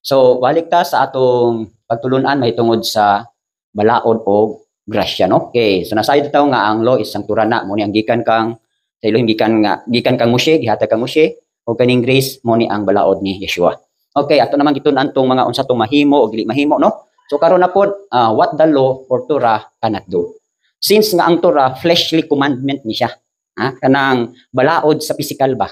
So balik ta sa atong pagtulunan mahitungod sa balaod o grasya, no? Okay, so nasayod taw nga ang law is ang turana mo ni ang gikan kang sa Elohim gikan kang Moshe, gihatag kang Moshe o kaning grace mo ni ang balaod ni Yeshua. Okay, ato naman gitun-an tong mga unsa tong mahimo o dili mahimo, no? So karon na pod what the law or Torah cannot do. Since nga ang Torah fleshly commandment ni siya, kanang balaod sa physical ba.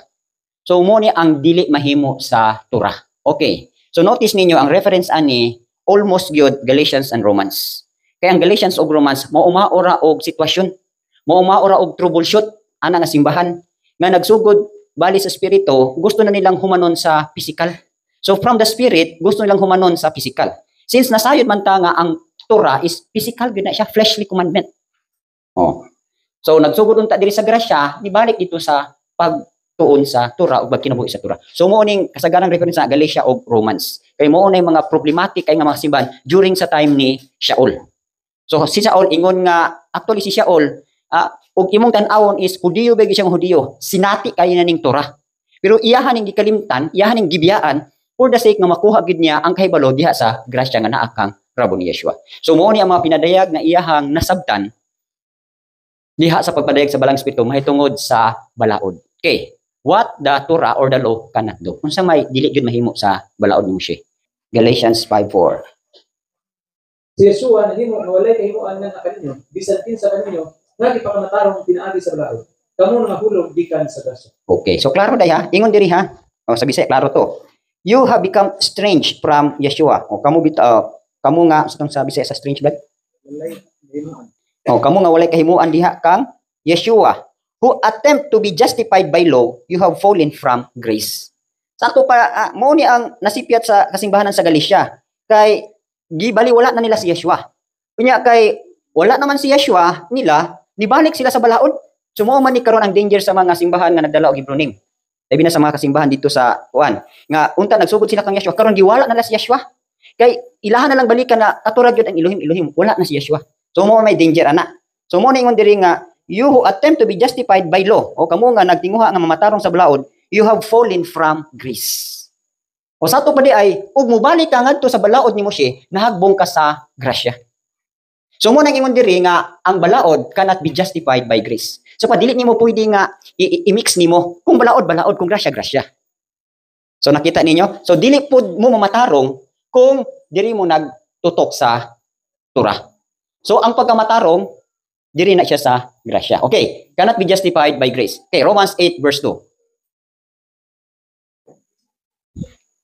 So mo ni ang dili mahimo sa Torah. Okay. So notice ninyo ang reference ani almost gyud Galatians and Romans. Kaya ang Galatians ug Romans mao umaora og sitwasyon, mao umaora og troubleshoot ana nga simbahan nga nagsugod bali sa espiritu, gusto na nilang humanon sa physical. So from the spirit, gusto nilang humanon sa physical. Since nasayod man ta nga ang Torah is physical gyud na siya, fleshly commandment. Oh. So nagsugod unta diri sa grasya, nibalik dito sa pagtuon sa Torah ug pagkinabuhi sa Torah. So mo ning kasaganang reference sa Galatia ug Romans. Kay mo na mga problematic kay nga mga simbahan during sa time ni Shaul. So si Shaul ingon nga actually si Shaul ug imong tan-awon is Hudiyo ba siyang Hudiyo, sinati kay na ning Torah. Pero iyahan ning gikalimtan, iyahan ning gibiyaan for the sake nga makuha gid niya ang kahibalo diha sa grasya nga naa kang rabo ni Yeshua. So mo ni ang mga pinadayag na iyahang nasabtan diha sa pagpadayag sa balang espiritu mahitungod sa balaod. Okay. What the Torah or the law cannot do. Unsa may dili gyud mahimo sa balaod ni Moshe. Galatians 5:4. Si Yeshua nahimo na walay kahimuan nga kaninyo bisan kinsa kaninyo nga gipakamatarong pinaagi sa balaod. Kamo nga hulog gikan sa grasya. Okay, so klaro day ha. Ingon diri ha. O sa Bisaya klaro to. You have become strange from Yeshua. O kamo nga sa Bisaya sa strange ba? Walay kahimuan. O kamo nga walay kahimuan diha kang Yeshua, who attempt to be justified by law, you have fallen from grace. Sakto pa, mo ni ang nasipyat sa kasimbahanan sa Galicia. Kay, gibali wala na nila si Yeshua. Kunya kay, wala naman si Yeshua nila, nibalik sila sa balaod. So mo man ni karon ang danger sa mga simbahan nga nagdala og Hebrew name. Labi na sa mga kasimbahan dito sa Juan. Nga, unta nagsugod sila kang Yeshua, karon giwala na nila si Yeshua. Kay, ilahan na lang balikan na katurag yun ang Elohim, wala na si Yeshua. So mo may danger ana. So mo na ingon diri nga, you who attempt to be justified by law, o kamo nga nagtinguha nga mamatarong sa balaod, you have fallen from grace. O sa to pa di ay, ug mobalik ka ngadto sa balaod ni Moshe, nahagbong ka sa grasya. So mo nang ingon diri nga ang balaod cannot be justified by grace. So pa dili nimo pwede nga i-mix nimo kung balaod kung grasya. So nakita ninyo? So dili pud mo mamatarong kung diri mo nagtutok sa Torah. So ang pagkamatarong diri na siya sa grasya. Okay, cannot be justified by grace. Okay, Romans 8 verse 2.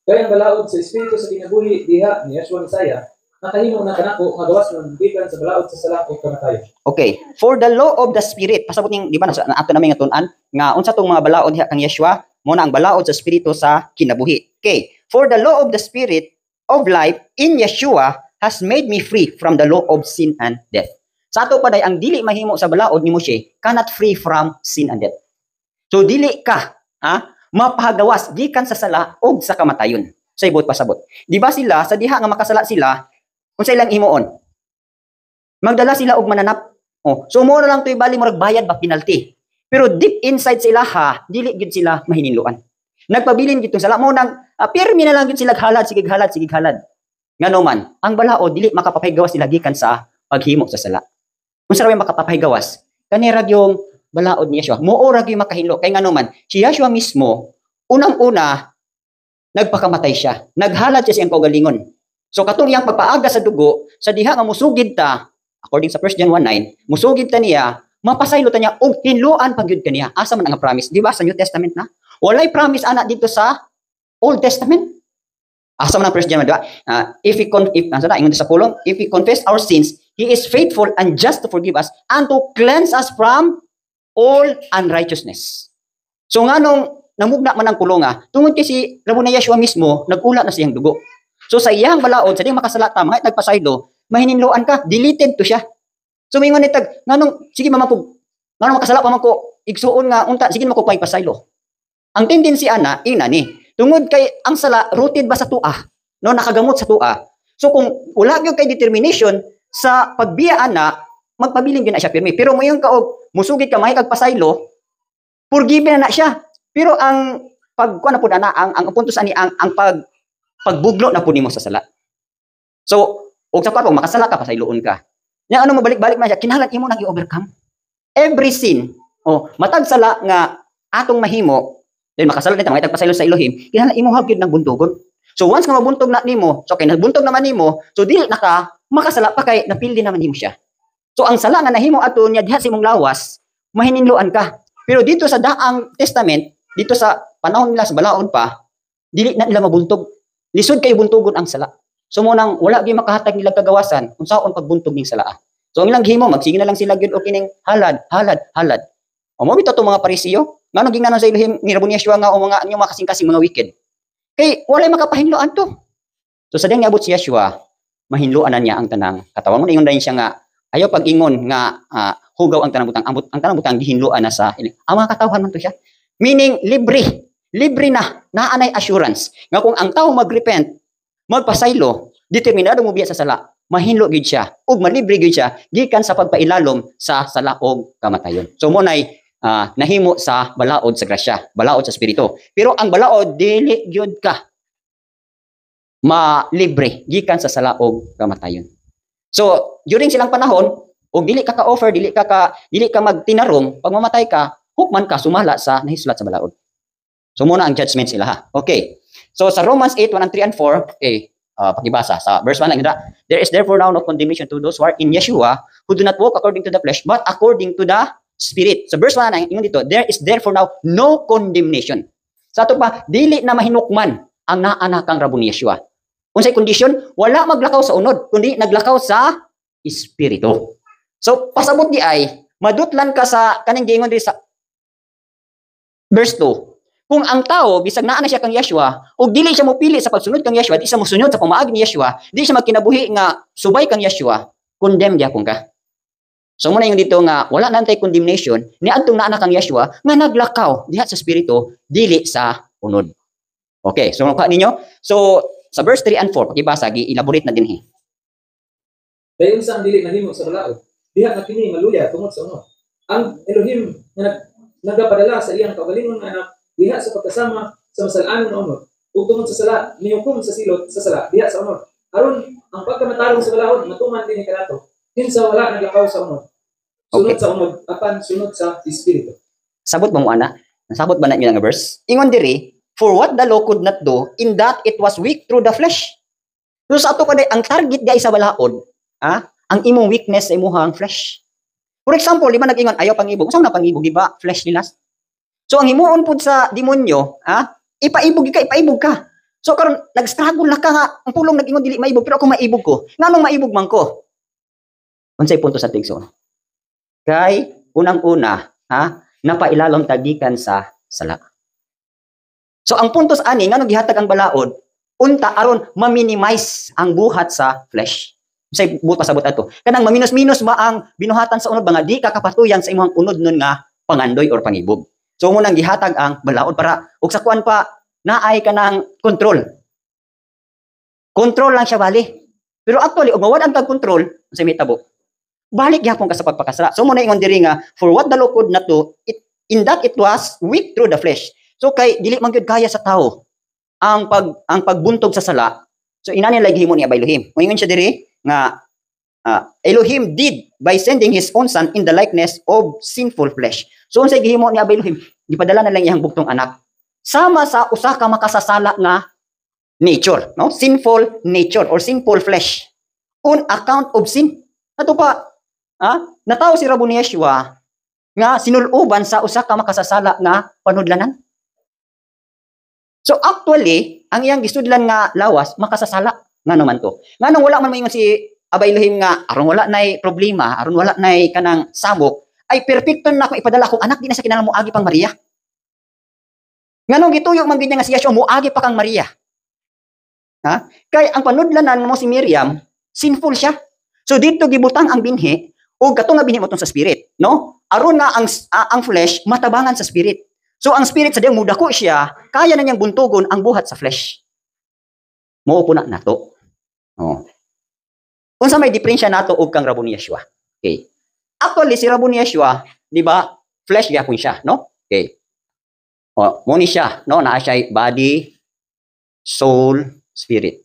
Kaya ang balaod sa espiritu sa kinabuhi diha ni Yeshua Messiah, nakahimo na kanako nga gawas ng gikan sa balaod sa sala o kamatayon. Okay, for the law of the spirit, pasabot ning di ba na ato namin nga tun-an nga unsa tong mga balaod diha kang Yeshua, mo na ang balaod sa espiritu sa kinabuhi. Okay, for the law of the spirit of life in Yeshua has made me free from the law of sin and death. Sa ato pa day ang dili mahimo sa balaod ni Moshe cannot free from sin and death. So dili ka mapahagawas gikan sa sala o sa kamatayon. Sa ibot pasabot. Di ba sila sa diha nga makasala sila unsa ilang himuon? Magdala sila og mananap. So mo na lang toy bali murag bayad ba penalty. Pero deep inside sila dili gid sila mahininluan. Nagpabilin gid sala mo nang pirmi na lang gid sila halad sige halad. Ngano man, ang balaod dili makapapahigawas sila gikan sa paghimo sa sala. Unsa ra makapapahigawas? Kani ra yung balaod ni Yeshua. Mao ra gyud makahinlo kay ngano man, si Yeshua mismo unang-una nagpakamatay siya. Naghalad siya siyang kaugalingon. So katong iyang pagpaaga sa dugo, sa diha nga musugid ta, according sa 1 John 1:9, musugid ta niya, mapasaylo ta niya og hinluan pagyud kaniya. Asa man ang promise? Di ba sa New Testament na? Walay promise ana dito sa Old Testament. Asa man ang 1 John 1, diba? If we confess our sins, He is faithful and just to forgive us and to cleanse us from all unrighteousness. So nga nung namugna man ang kulunga, tungod kay si Rabo na Yeshua mismo, nag-ula na siyang dugo. So sa iyang balaod, sa diyang makasalata, mga nagpasaylo, mahininluan ka, deleted to siya. So may nga nitag, nga nung, sige mamang makasala pa man ko, igsuon nga, unta, sige mamang ko pasaylo. Ang tendency ana, ina ni, tungod kay ang sala, rooted ba sa tua? No, nakagamot sa tua. So kung wala gyud kay determination, sa pagbiyaan na, magpabiling din na siya pirmi. Pero mo yung kaog, musugid ka, may kagpasaylo, forgiven na siya. Pero ang pagkuan na po na ang puntos ani ang pagbuglo na po nimo sa sala. So, og sa pag makasala ka, pasayloon ka. Nya ano mo balik-balik man siya, kinahanglan imo nang i-overcome. Every sin, matag sala nga atong mahimo, then makasala nita, makitag pasaylo sa Elohim, kinahanglan imo hagyod ng buntogon. So once nga mabuntog na nimo, so kay nabuntog naman nimo, so dili na ka makasala pa kay napildi naman nimo siya. So ang sala nga nahimo ato niya diha sa imong lawas, mahininluan ka. Pero dito sa daang testament, dito sa panahon nila sa balaod pa, dili na nila mabuntog. Lisod kay buntogon ang sala. So mo nang wala gyud makahatag nila kagawasan unsaon pagbuntog ning sala. So ang ilang gihimo magsige na lang sila gyud og kining halad. O mo bitaw to mga Parisiyo, ngano gingnanon sa Elohim ni Rabon Yeshua nga o mga anyo mga kasing-kasing mga wicked. Kay walay makapahinloan to. So sa ding niabot si Yeshua, mahinluan na niya ang tanang katawan mo ingon dayon siya nga ayaw pag-ingon nga hugaw ang tanang butang ang tanang butang gihinluan na sa ang mga katawhan man to siya. Meaning libre na naanay assurance nga kung ang tao magrepent, magpasaylo, determinado mo biya sa sala, mahinlo gid siya ug malibre gid siya gikan sa pagpailalom sa sala og kamatayon. So mo nay nahimo sa balaod sa grasya, balaod sa espiritu. Pero ang balaod dili gyud ka malibre gikan sa sala og kamatayon. So during silang panahon og dili ka offer, dili ka magtinarong, pag mamatay ka, hukman ka sumala sa nahisulat sa balaod. So muna ang judgment sila ha. Okay. So sa Romans 8:1-3 and 4, okay, pakibasa sa verse 1 lang nila. There is therefore now no condemnation to those who are in Yeshua, who do not walk according to the flesh, but according to the Spirit. So verse 1 lang, ingon dito, there is therefore now no condemnation. Sa ato pa, dili na mahinukman ang naanakang Rabon Yeshua. Unsay condition? Wala maglakaw sa unod, kundi naglakaw sa Espiritu. So pasabot di ay, madutlan ka sa kaning giingon diri sa verse 2. Kung ang tao, bisag naa na siya kang Yeshua, o dili siya mopili sa pagsunod kang Yeshua, di siya mosunod sa pamaagi ni Yeshua, di siya magkinabuhi nga subay kang Yeshua, condemn gyapon ka. So muna yung dito nga, wala na tay condemnation, niadtong naa na kang Yeshua, nga naglakaw diha sa Espiritu, dili sa unod. Okay, so mukha ninyo. So, sa verse 3 and 4, pakibasa, gi-elaborate na din. Dayon sa ang dili nahimo sa balaod, diha na kini maluya tungod sa unod. Ang Elohim nga nagapadala sa iyang kaugalingon nga anak diha sa pagkasama sa masalanan na unod ug tungod sa sala nihukom sa silot sa sala diha sa unod aron ang pagkamatarong sa balaod matuman dinhi kanato kinsa wala naglakaw sa unod sunod sa unod apan sunod sa espiritu. Sabot ba mo ana? Nasabot ba na niyo nga verse? Ingon diri, for what the law could not do in that it was weak through the flesh. So sa ato paday ang target guys sa balaod, ang imong weakness sa imong flesh. For example, di ba nag-ingon ayaw pangibog? Unsa na pangibog, di ba? Flesh nila. So ang himuon pud sa demonyo, ipaibog ka. So karon nag-struggle na ka nga, ang pulong nag-ingon dili maibog pero ako maibog ko. Nganong maibog man ko? Unsay punto sa tingso? Kay unang-una, napailalom tagikan sa sala. So ang punto sa ani nganong gihatag ang balaod, unta aron ma-minimize ang buhat sa flesh. Unsay buot pasabot ato? Kanang maminus-minus ba ang binuhatan sa unod ba nga di ka kapatuyan sa imong unod nun nga pangandoy or pangibog. So munang gihatag ang balaod para ug sa kuan pa naay ka ng control. Control lang siya bali. Pero actually ug mawad ang control sa mitabo. Balik gyapon ka sa pagpakasala. So muna ingon diri nga for what the law could not do, in that it was weak through the flesh. So kay dili man gyud kaya sa tao ang pagbuntog sa sala. So inani lay gihimo ni Elohim. Moingon siya diri nga Elohim did by sending his own son in the likeness of sinful flesh. So unsay gihimo ni Elohim? Gipadala na lang iyang bugtong anak. Sama sa usa ka makasasala nga nature, no? Sinful nature or sinful flesh. On account of sin. Ato pa, natawo si Rabon Yeshua nga sinuloban sa usa ka makasasala nga panudlanan. So actually, ang iyang gisudlan nga lawas makasasala ngano man to. Nganong wala man moingon si Elohim nga aron wala nay problema, aron wala nay kanang sabok, ay perpekto na ako ipadala kong anak di na sa kinahanglan moagi pang Maria. Nganong gituyo man gid nga si Yeshua moagi pa kang Maria. Kay ang panudlanan mo si Miriam, sinful siya. So dito gibutang ang binhi o kato nga binhi mo sa spirit, no? Aron na ang flesh matabangan sa spirit. So ang spirit sa diyang mudako siya, kaya na niyang buntugon ang buhat sa flesh. Mao po na nato. Unsa may diferensya nato og kang Rabon Yeshua? Okay. Actually si Rabon Yeshua, di ba? Flesh gyapon siya, no? Okay. Mo ni siya, no? Naa siya body, soul, spirit.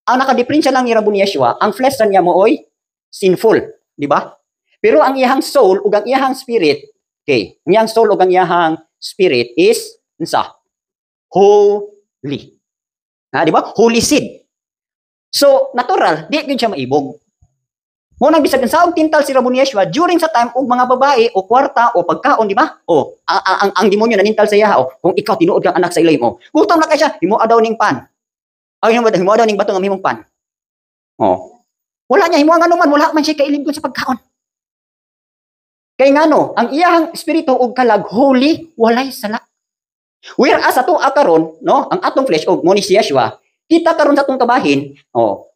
Ang nakadiferensya lang ni Rabbi Yeshua, ang flesh niya mo oy sinful, di ba? Pero ang iyang soul ug ang iyang spirit, okay, ang iyang soul ug ang iyang spirit is unsa? Holy. Ha, di ba? Holy seed. So, natural, di gyud siya maibog. Mo nang bisag sa tintal si Rabbi Yeshua during sa time og mga babae o kwarta o pagkaon, di ba? O ang demonyo nanintal sa iya, o kung ikaw tinuod kang anak sa ilay mo, gutom na kay siya, himo daw ning pan. Ay himo daw ning bato nga himong pan. Oh. Wala niya himo nga naman, wala man siya kailingkod sa pagkaon. Kay ngano, ang iyang espiritu og kalag holy, walay sala. Whereas atong akaron, no, ang atong flesh og mo ni si Yeshua, kita karon sa atong kabahin,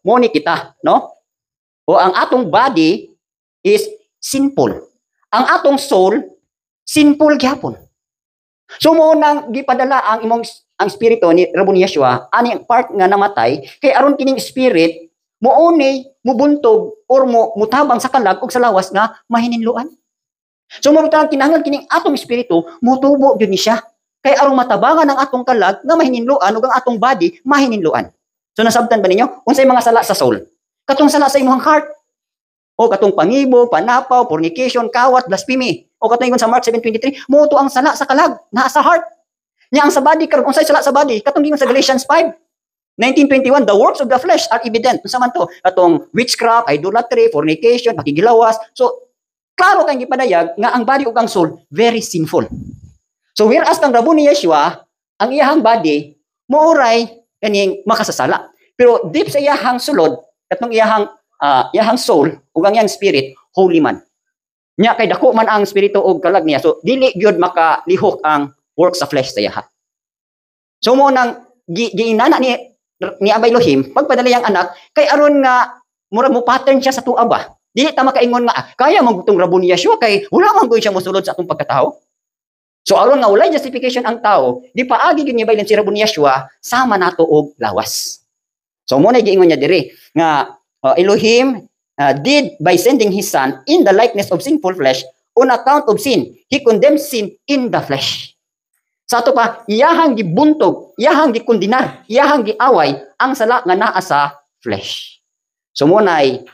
mo ni kita, no? O ang atong body is sinful. Ang atong soul sinful gyapon. So mo nang gipadala ang imong ang espiritu ni Rabbi Yeshua ani ang part nga namatay kay aron kining spirit moone mubuntog or mo mutabang sa kalag ug sa lawas nga mahininluan. So mo kinahanglan kining atong espiritu mutubo gyud ni siya kay aron matabangan ang atong kalag nga mahininluan ug ang atong body mahininluan. So nasabtan ba ninyo unsay mga sala sa soul? Katong sala sa imong heart. O katong pangibo, panapaw, fornication, kawat, blasphemy. O katong ingon sa Mark 7:23, mo to ang sala sa kalag, naa sa heart. Nya ang sa body karon unsay sala sa body? Katong ingon sa Galatians 5:19-21, the works of the flesh are evident. Unsa man to? Katong witchcraft, idolatry, fornication, pakigilawas. So klaro kay gipadayag nga ang body ug ang soul very sinful. So whereas kang Rabbi ni Yeshua, ang iyang body mooray kaning makasasala. Pero deep sa iyang sulod, katong iyang soul ug ang iyang spirit holy man. Nya kay dako man ang espiritu og kalag niya. So dili gyud makalihok ang works sa flesh sa iya. So mo nang giinana ni Abay Elohim pagpadala yang anak kay aron nga murag mo pattern siya sa tuwa ba. Dili ta makaingon nga kaya man gutong Rabbi ni Yeshua kay wala man gyud siya mosulod sa atong pagkatao. So aron nga walay justification ang tao, di paagi gyud ni baylan si Rabbi ni Yeshua sama nato og lawas. So mo na giingon niya diri nga Elohim did by sending his son in the likeness of sinful flesh on account of sin. He condemned sin in the flesh. Sa ato pa, iyahang gibuntog, iyahang gikondinar, iyahang giaway ang sala nga naa sa flesh. So mo na'y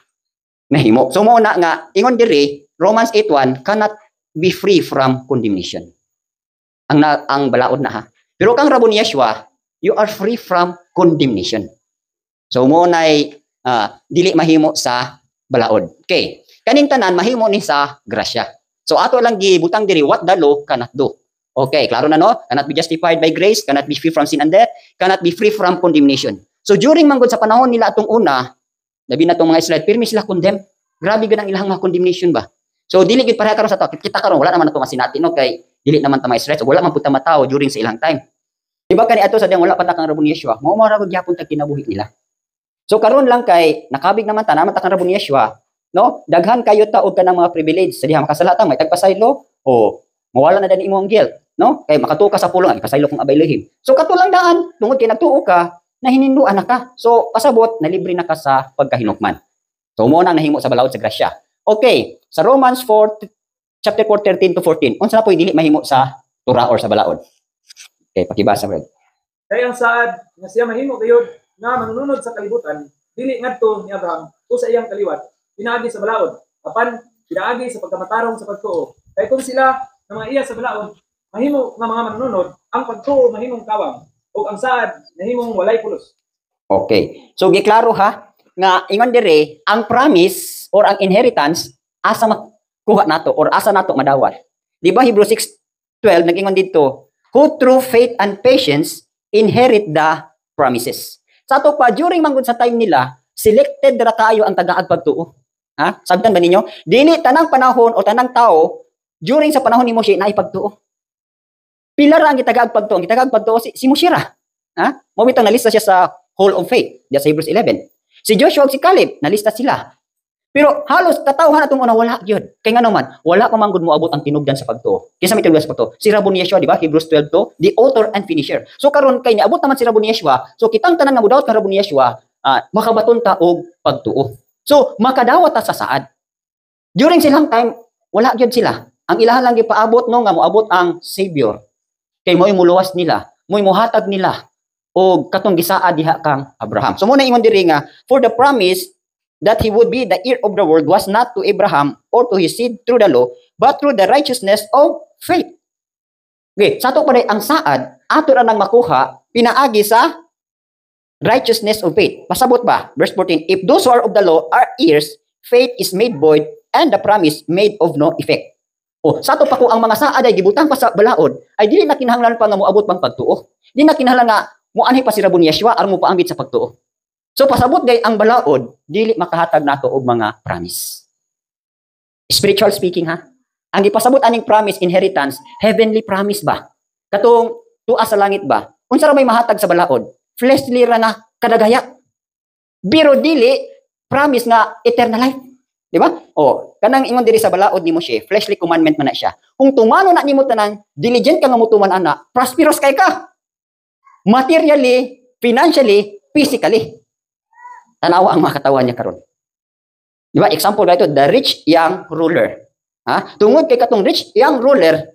nahimo. So mo na nga ingon diri Romans 8:1 cannot be free from condemnation. Ang balaod na ha. Pero kang Rabbi Yeshua, you are free from condemnation. So mo na'y dili mahimo sa balaod. Okay. Kaning tanan mahimo ni sa grasya. So ato lang gibutang diri what the law cannot do. Okay, klaro na no? Cannot be justified by grace, cannot be free from sin and death, cannot be free from condemnation. So during manggod sa panahon nila atong una, labi na tong mga Israel, pirmi sila condemn. Grabe gud ang ilang mga condemnation ba. So dili gid pareha karon sa to. Kita karon wala naman ato masinati no kay dili naman ta mga Israel. So wala man pud ta matawo during sa ilang time. Diba kani ato sa diyang wala pa ta kang Rabbi Yeshua, mao ra gud gyapon ta kinabuhi nila. So karon lang kay nakabig naman ta naman ta kang Rabbi Yeshua, no? Daghan kayo ta og kanang mga privilege sa diha makasalatang may tagpasaylo o mawala na dani imong guilt, no? Kay makatuo ka sa pulong, ipasaylo kung Abay Elohim. So katulang daan tungod kay nagtuo ka, nahininduan na ka. So pasabot na libre na ka sa pagkahinukman. So mo nang nahimo sa balaod sa grasya. Okay, sa Romans 4 chapter 4:13-14, unsa na po dili mahimo sa Torah or sa balaod? Okay, pakibasa mo. Kaya ang saad nga siya mahimo gayud nga manununod sa kalibutan, dili ngadto ni Abraham o sa iyang kaliwat, pinaagi sa balaod, apan pinaagi sa pagkamatarong sa pagtuo. Kay kung sila nga mga iya sa balaod, mahimo nga mga manununod, ang pagtuo mahimong kawang, o ang saad mahimong walay pulos. Okay. So giklaro ha nga ingon dire ang promise or ang inheritance asa makuha nato or asa nato madawat. Di ba Hebrews 6:12 nag-ingon dito, who through faith and patience inherit the promises. Sa ato pa during manggod sa time nila, selected ra kaayo ang tagaag pagtuo. Ha? Sabtan ba ninyo? Dili tanang panahon o tanang tao during sa panahon ni Moshe na ipagtuo. Pila ra ang gitagaag pagtuo? Ang gitagaag pagtuo si Moshe ra. Ha? Mo bitong nalista siya sa Hall of Faith, diya sa Hebrews 11. Si Joshua ug si Caleb, nalista sila. Pero halos katawhan atong una wala gyud. Kay ngano man, wala pa man gud moabot ang tinubdan sa pagtuo. Kinsa may tinubdan sa pagtuo? Si Rabbi Yeshua, di ba? Hebrews 12:2, the author and finisher. So karon kay niabot naman si Rabbi Yeshua. So kitang tanan nga mudawat kang Rabbi Yeshua, makabaton ta og pagtuo. So makadawat ta sa saad. During silang time, wala gyud sila. Ang ilahan lang gipaabot no nga moabot ang Savior. Kay mo'y muluwas nila, mo'y muhatag nila o katong gisaa diha kang Abraham. So muna ingon diri nga, for the promise that he would be the heir of the world was not to Abraham or to his seed through the law, but through the righteousness of faith. Okay, sa ato pa ang saad, ato ra nang makuha, pinaagi sa righteousness of faith. Pasabot ba? Verse 14, if those who are of the law are heirs, faith is made void, and the promise made of no effect. O, sa ato pa kung ang mga saad ay gibutang pa sa balaod, ay dili na kinahanglan pa nga moabot pang pagtuo. Dili na kinahanglan nga muanhi pa si Rabon Yeshua aron mo paambit sa pagtuo. So pasabot gay ang balaod, dili makahatag nato og mga promise. Spiritual speaking ha. Ang ipasabot aning promise, inheritance, heavenly promise ba? Katong tuas sa langit ba? Unsa ra may mahatag sa balaod? Fleshly ra nga kadagaya. Biro dili promise nga eternal life. Di ba? O, kanang ingon diri sa balaod ni Moshe, fleshly commandment man na siya. Kung tumano na nimo tanan, diligent ka nga mutuman ana, prosperous kay ka. Materially, financially, physically. Tanawa ang mga katawan niya karon. Di ba? Example ga ito, the rich young ruler. Ha? Tungod kay katong rich young ruler,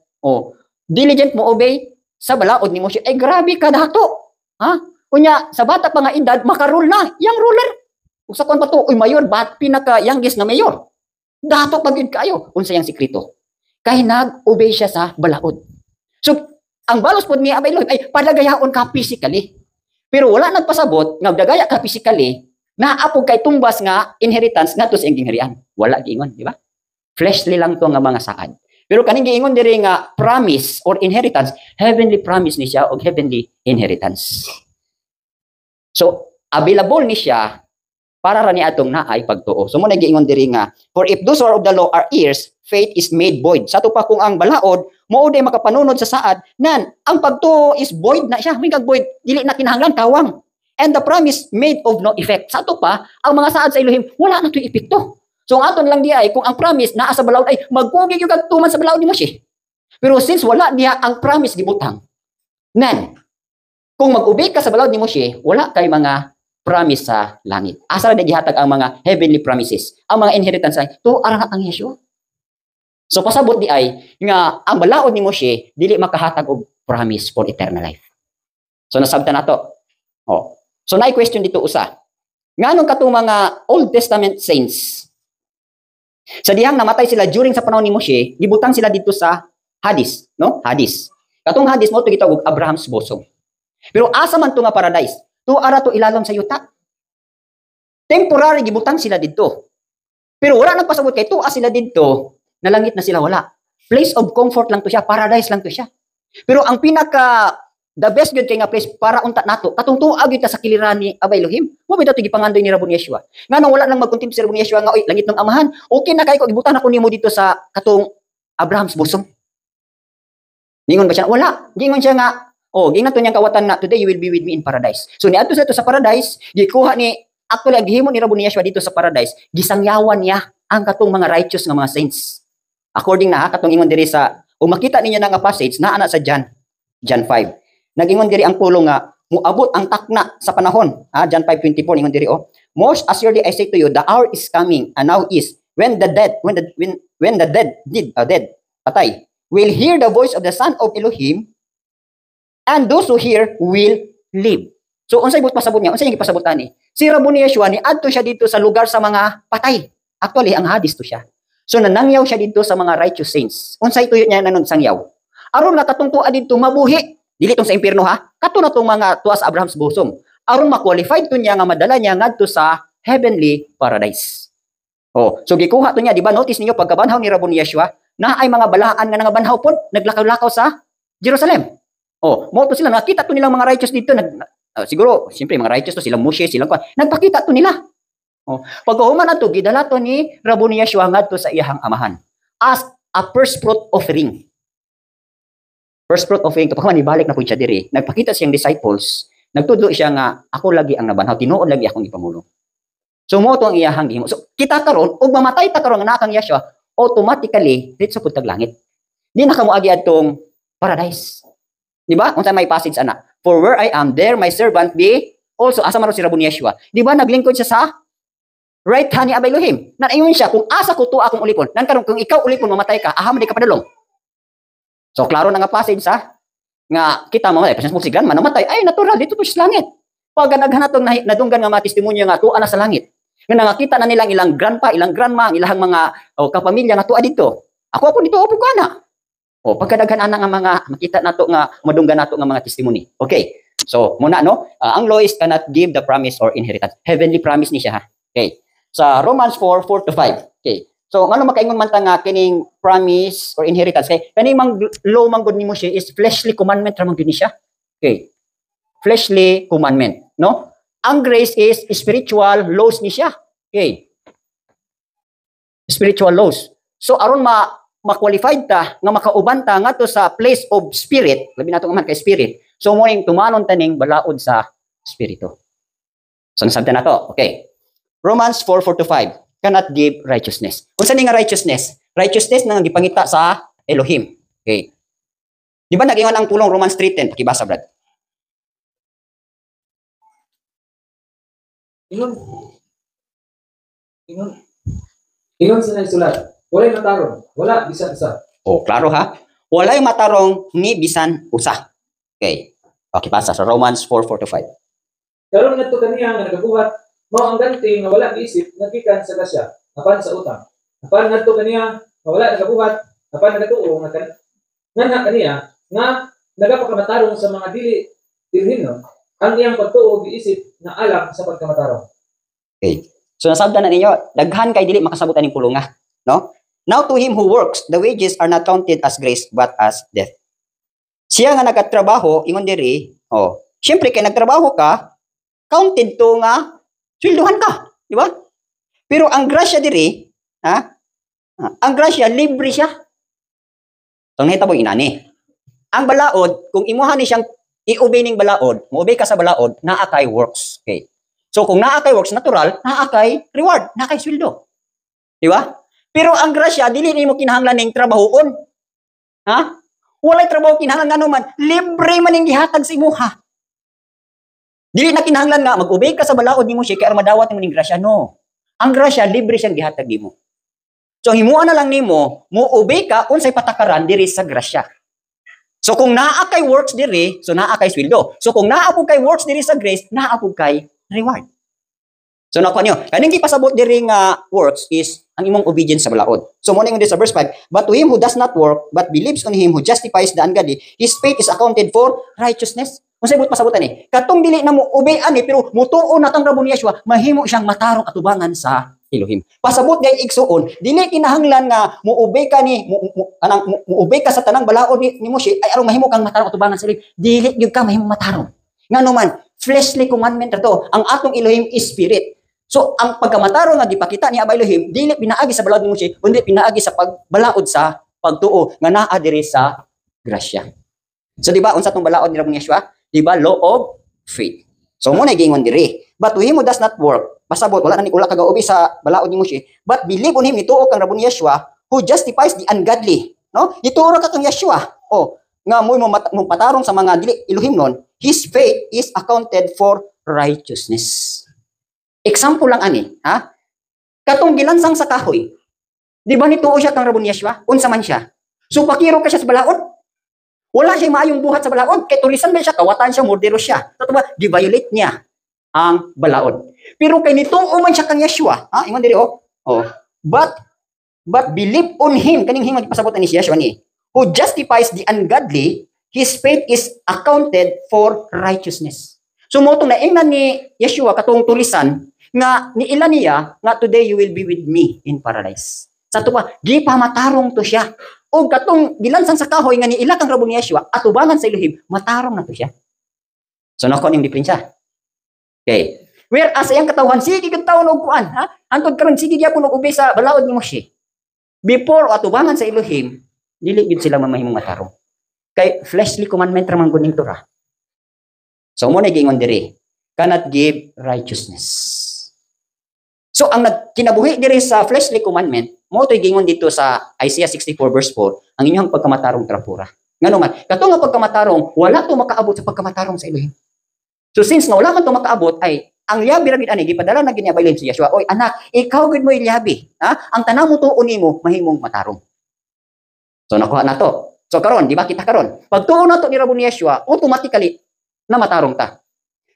diligent mo obey sa balaod ni Moshe. Ay grabe ka dato. Ha? Kunya sa bata pa nga edad makarule na young ruler. Ug sa kon pa to, uy mayor, bat pinaka youngest na mayor. Dato pagid kayo. Unsa yang sekreto? Kay nag-obey siya sa balaod. So, ang balos pod niya abay Lord ay padagayaon ka physically. Pero wala nagpasabot nga dagaya ka physically, naapog kay tumbas nga inheritance ngadto sa gingharian. Wala giingon, di ba? Fleshly lang to nga mga saad. Pero kaning giingon diri nga promise or inheritance, heavenly promise ni siya o heavenly inheritance. So, available ni siya para ra ni atong naay pagtuo. So mo nagiingon diri nga, for if those who are of the law are heirs, faith is made void. Sa to pa kung ang balaod mao day makapanunod sa saad, nan ang pagtuo is void na siya, mingag void, dili na kinahanglan tawang. And the promise made of no effect. Sa to pa, ang mga saad sa Elohim wala na toy epekto. So ang aton lang di ay kung ang promise naa sa balaod ay magpugi yung kagtuman sa balaod ni Moshe. Pero since wala niya ang promise gibutang, nan kung mag-obey ka sa balaod ni Moshe, wala kay mga promise sa langit. Asa ra gihatag ang mga heavenly promises, ang mga inheritance ay to ara ang Yeshua. So pasabot di ay nga ang balaod ni Moshe dili makahatag og promise for eternal life. So nasabtan nato. So naay question dito usa. Nganong katong mga Old Testament saints sa dihang namatay sila during sa panahon ni Moshe, gibutang sila dito sa Hades, no? Hades. Katong Hades mo to gitawag Abraham's bosom. Pero asa man to nga paradise? To ara to ilalom sa yuta. Temporary gibutang sila didto. Pero wala nagpasabot kay tuwa sila didto, nalangit na sila wala. Place of comfort lang to siya, paradise lang to siya. Pero ang pinaka the best good kay nga place para unta nato, katong tuwa gyud ta sa kiliran ni Abay Elohim. Mo bitaw gipangandoy ni Rabon Yeshua. Nganong wala nang magkuntim si Rabon Yeshua nga oy langit ng amahan. Okay na kay ko gibutan ako nimo dito sa katong Abraham's bosom. Ningon ba siya? Wala. Gingon siya nga gingon to niyang kawatan na today you will be with me in paradise. So niadto sa to sa paradise, gikuha ni actually ang gihimo ni Rabon Yeshua dito sa paradise, gisangyawan niya ang katong mga righteous nga mga saints. According na katong ingon diri sa makita ninyo na nga passage na ana sa John 5. Nagingon diri ang pulo nga muabot ang takna sa panahon. John 5:24 ingon diri most assuredly I say to you the hour is coming and now is when the dead patay will hear the voice of the Son of Elohim and those who hear will live. So unsay pasabot niya? Unsay gipasabot ani? Si Rabon Yeshua ni adto siya dito sa lugar sa mga patay. Actually ang Hades to siya. So nanangyaw siya dito sa mga righteous saints. Unsay tuyo niya nanon sangyaw? Aron nga katong tuwa dito mabuhi. Dili tong sa impierno ha. Kato na tong mga tuwa sa Abraham's bosom. Aron ma-qualified to niya nga madala niya ngadto sa heavenly paradise. So gikuha to niya, di ba? Notice niyo pagkabanhaw ni Rabon Yeshua, na ay mga balaan nga nangabanhaw pod, naglakaw-lakaw sa Jerusalem. Mo to sila nakita to nilang mga righteous dito, siguro, siyempre mga righteous to silang Moshe, silang nagpakita to nila. Pagkahuman na to, gidala to ni Rabon Yeshua ngadto sa iyang amahan as a first fruit offering. First fruit offering, kapag man ibalik na po siya diri, nagpakita siyang disciples, nagtudlo siya nga, ako lagi ang nabanhaw, tinuod lagi akong ipamulo. So mo to ang iyahang gihimo. So kita karon og mamatay ta karon nga nakang Yeshua, automatically dito sa puntag langit. Di na kamo agi adtong paradise. Di ba? Unsa may passage ana? For where I am, there my servant be also. Asa man si Rabon Yeshua. Di ba naglingkod siya sa right hand ni Abay Elohim? Nanayon siya kung asa ko to akong ulipon. Nan karon kung ikaw ulipon mamatay ka, aha man di ka padulong. So klaro na nga passage sa nga kita mo presence mo si grandma namatay ay natural dito to sa langit. Pag naghanatong nadunggan nga mga testimonya nga tuwa na sa langit. Nga nakita na nilang ilang grandpa, ilang grandma, ilang mga kapamilya nga tuwa dito. Ako dito upo ka na. Pagkadaghan ana nga mga makita nato nga madunggan nato nga mga testimony. Okay. So muna no, ang law is cannot give the promise or inheritance. Heavenly promise ni siya ha. Okay. Sa Romans 4:4-5. Okay. So ngano makaingon man ta nga kining promise or inheritance kay kani mang law man gud nimo siya is fleshly commandment ra man gud ni siya. Okay. Fleshly commandment, no? Ang grace is spiritual laws ni siya. Okay. Spiritual laws. So aron ma-qualified ta nga makauban ta ngadto sa place of spirit, labi nato man kay spirit. So mo ning tumanon taning balaod sa espiritu. So nasabtan nato. Okay. Romans 4:4-5 cannot give righteousness. Unsa ni nga righteousness? Righteousness na gipangita sa Elohim. Okay. Di ba nag-ingon ang pulong Romans 3:10? Pakibasa, Brad. Ingon sa nagsulat. Walay matarong. Wala bisan usa. Klaro ha? Walay matarong ni bisan usa. Okay. Okay, pasa sa Romans 4:4-5. Karon ngadto kaniya nga nagabuhat mao ang ganti nga wala giisip nagikan sa grasya apan sa utang. Apan ngadto kaniya nga wala nagabuhat apan nagatuo nga kaniya nga nagapakamatarong sa mga dili dirhino ang iyang pagtuo giisip na alam sa pagkamatarong. Okay. So nasabdan na ninyo, daghan kay dili makasabot aning pulunga, no? Now to him who works, the wages are not counted as grace but as death. Siya nga nagtrabaho ingon diri, syempre kay nagtrabaho ka, counted to nga sweldohan ka, di ba? Pero ang grasya diri, ang grasya libre siya. So nahitabo inani. Ang balaod, kung imuha ni siyang i-obey ning balaod, mo-obey ka sa balaod, naa kay works. Okay. So kung naa kay works natural, naa kay reward, naa kay sweldo. Di ba? Pero ang grasya dili nimo kinahanglan ning trabahoon. Walay trabaho kinahanglan nga man, libre man ning gihatag sa imuha. Dili na kinahanglan nga mag-obey ka sa balaod nimo siya kay madawat nimo ning grasya, no. Ang grasya libre siyang gihatag nimo. So himuan na lang nimo, mo-obey ka unsay patakaran diri sa grasya. So kung naa kay works diri, so naa kay sweldo. So kung naa pud kay works diri sa grace, naa pud kay reward. So nakuha niyo, kaning gipasabot diri nga works is ang imong obedience sa balaod. So mo ning sa verse 5, but to him who does not work but believes on him who justifies the ungodly, his faith is accounted for righteousness. Unsay but pasabutan ni? Katong dili na mo obey ani pero mutuo na tang rabo ni Yeshua, mahimo siyang matarong atubangan sa Elohim. Pasabot gay igsuon, dili kinahanglan nga mo-obey ka ni mo-obey ka sa tanang balaod nimo siya ay aron mahimo kang matarong atubangan sa Elohim. Dili gyud ka mahimo matarong. Ngano man, fleshly commandment to. Ang atong Elohim is spirit. So ang pagkamatarong nga gipakita ni Aba Elohim, dili pinaagi sa balaod nimo siya, kundi pinaagi sa pagbalaod sa pagtuo nga naa diri sa grasya. So di ba unsa tong balaod ni Rabong Yeshua? Di ba law of faith. So mo na gingon diri. But to him who does not work, pasabot wala na ni wala kagaobi sa balaod nimo siya, but believe on him nituo kang Rabong Yeshua who justifies the ungodly, no? Nituo ka kang Yeshua. Nga mo patarong sa mga dili Elohim non, his faith is accounted for righteousness. Example lang ani, katong gilansang sa kahoy. Di ba nituo siya kang Rabong Yeshua? Unsa man siya? So pakiro ka siya sa balaod? Wala siya maayong buhat sa balaod. Kay turisan ba siya, kawatan siya, murdero siya. Totoo ba? Di-violate niya ang balaod. Pero kay nituo man siya kang Yeshua, ingon diri but believe on him, kaning himong pasabot ni Yeshua ni, who justifies the ungodly, his faith is accounted for righteousness. So mo tong naingnan ni Yeshua katong tulisan nga niila niya nga today you will be with me in paradise. Sa tuwa, gipamatarong to siya. O katong gilansan sa kahoy nga niila kang Rabong Yeshua atubangan sa Elohim, matarong na to siya. So nako ning diferensya. Okay. Whereas ayang katawhan sige gyud tawon og kuan, Antod karon sige gyapon og ubay sa balaod ni Moshe. Before atubangan sa Elohim, dili gyud sila mamahimong matarong. Kay fleshly commandment ra man gud ning Torah. So mo na gingon diri, cannot give righteousness. So ang nagkinabuhi diri sa fleshly commandment, mo to'y gingon dito sa Isaiah 64 verse 4, ang inyong pagkamatarong trapura. Ngano man, kato nga pagkamatarong, wala to makaabot sa pagkamatarong sa Elohim. So since nga wala man to makaabot, ay ang liyabi ra gid ani gipadala na gid niya baylin si Yeshua. Oy anak, ikaw gid mo ilyabi, Ang tanang mo tuon nimo mahimong matarong. So nakuha na to. So karon, di ba kita karon? Pag tuon nato ni Rabon Yeshua, automatically na matarong ta.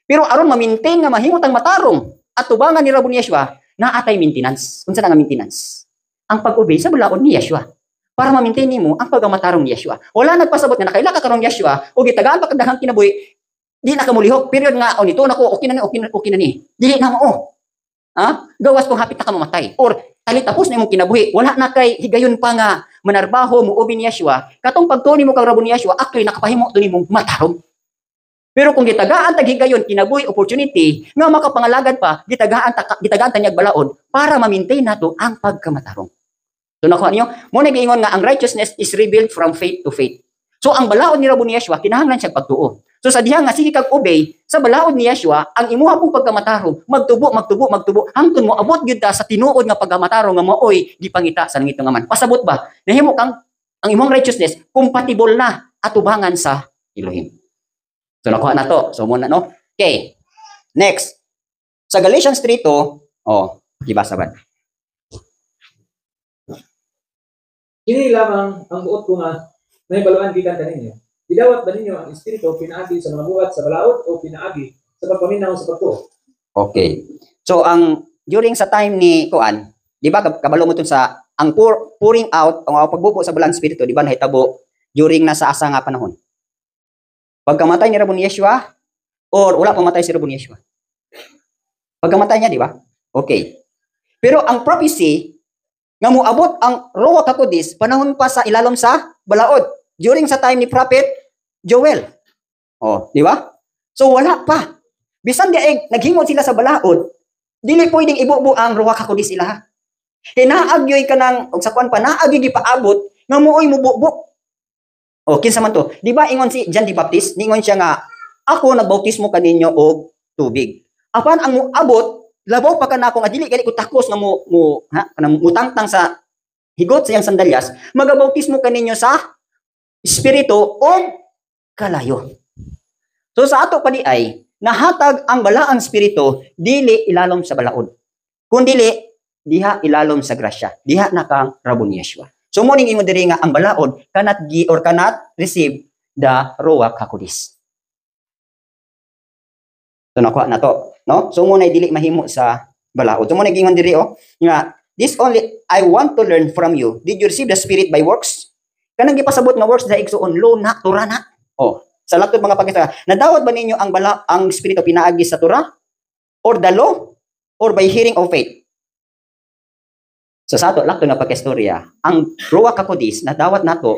Pero aron ma-maintain nga mahimot ang matarong at tubangan ni Rabon Yeshua, na atay maintenance. Unsa na nga maintenance? Ang pag-obey sa balaod ni Yeshua. Para ma-maintain nimo ang pagamatarong ni Yeshua. Wala nagpasabot nga nakaila ka karon Yeshua o gitagaan pa kadahang kinabuhi, di na ka mulihok. Period nga o nito nako okay na ni. Dili na mo. Ha? Gawas kung hapit na ka mamatay. Or tali tapos na imong kinabuhi. Wala na kay higayon pa nga manarbaho mo obi ni Yeshua. Katong pagtuon nimo kang Rabon ni Yeshua, actually nakapahimo to nimo matarong. Pero kung gitagaan tag higayon kinabuhi opportunity nga makapangalagad pa, gitagaan tanyag balaod para ma-maintain nato ang pagkamatarong. So nakuha niyo, mo nag-iingon nga ang righteousness is revealed from faith to faith. So ang balaod ni Rabon ni Yeshua kinahanglan siya pagtuo. So sa diha nga sige kag obey sa balaod ni Yeshua, ang imuha pong pagkamatarong magtubo hangtod mo abot gyud ta sa tinuod nga pagkamatarong nga maoy gipangita sa langit nga man. Pasabot ba? Nahimo kang ang imong righteousness compatible na atubangan sa Elohim. So nakuha na to. So muna no. Okay. Next. Sa Galatians 3:2, gibasa ba? Kini lamang ang buot ko nga may baluan gikan kaninyo. Idawat ba ninyo ang espiritu pinaagi sa mga buhat sa balaod o pinaagi sa pagpaminaw sa pagtuo? Okay. So ang during sa time ni Kuan, di ba kabalo mo tun sa ang pouring out ang pagbubo sa balang espiritu, di ba nahitabo during nasa asa nga panahon? Pagkamatay ni Rabon Yeshua or wala pa matay si Rabon Yeshua? Pagkamatay niya, di ba? Okay. Pero ang prophecy nga moabot ang Ruach HaKodesh panahon pa sa ilalom sa balaod during sa time ni Prophet Joel. Di ba? So wala pa. Bisan di naghimot sila sa balaod, dili pwedeng ibubo ang Ruach HaKodesh sila. Hinaagyoy ka ng sa kuan pa naagyoy gipaabot nga muoy mububo. Kinsa man to? Di ba ingon si John the Baptist, ningon siya nga ako nagbautismo kaninyo og tubig. Apan ang muabot labaw pa kanako nga dili gali ko takos nga mutangtang sa higot sa iyang sandalyas, magabautismo kaninyo sa espiritu o kalayo. So sa ato pa di ay nahatag ang balaang espiritu dili ilalom sa balaod. Kun dili diha ilalom sa grasya. Diha na kang Rabon Yeshua. So mo ning ingon diri nga ang balaod cannot receive the Ruach HaKodesh. So nakuha na to, no? So muna dili mahimo sa balaod. So muna gingon diri nga this only I want to learn from you. Did you receive the Spirit by works? Kanang gipasabot nga works dahil igsuon law na Torah na. Sa laktod mga pagkita, nadawat ba ninyo ang Espiritu pinaagi sa Torah or the law or by hearing of faith? So sa ato laktod na pagkistorya, ang Ruach HaKodesh nadawat nato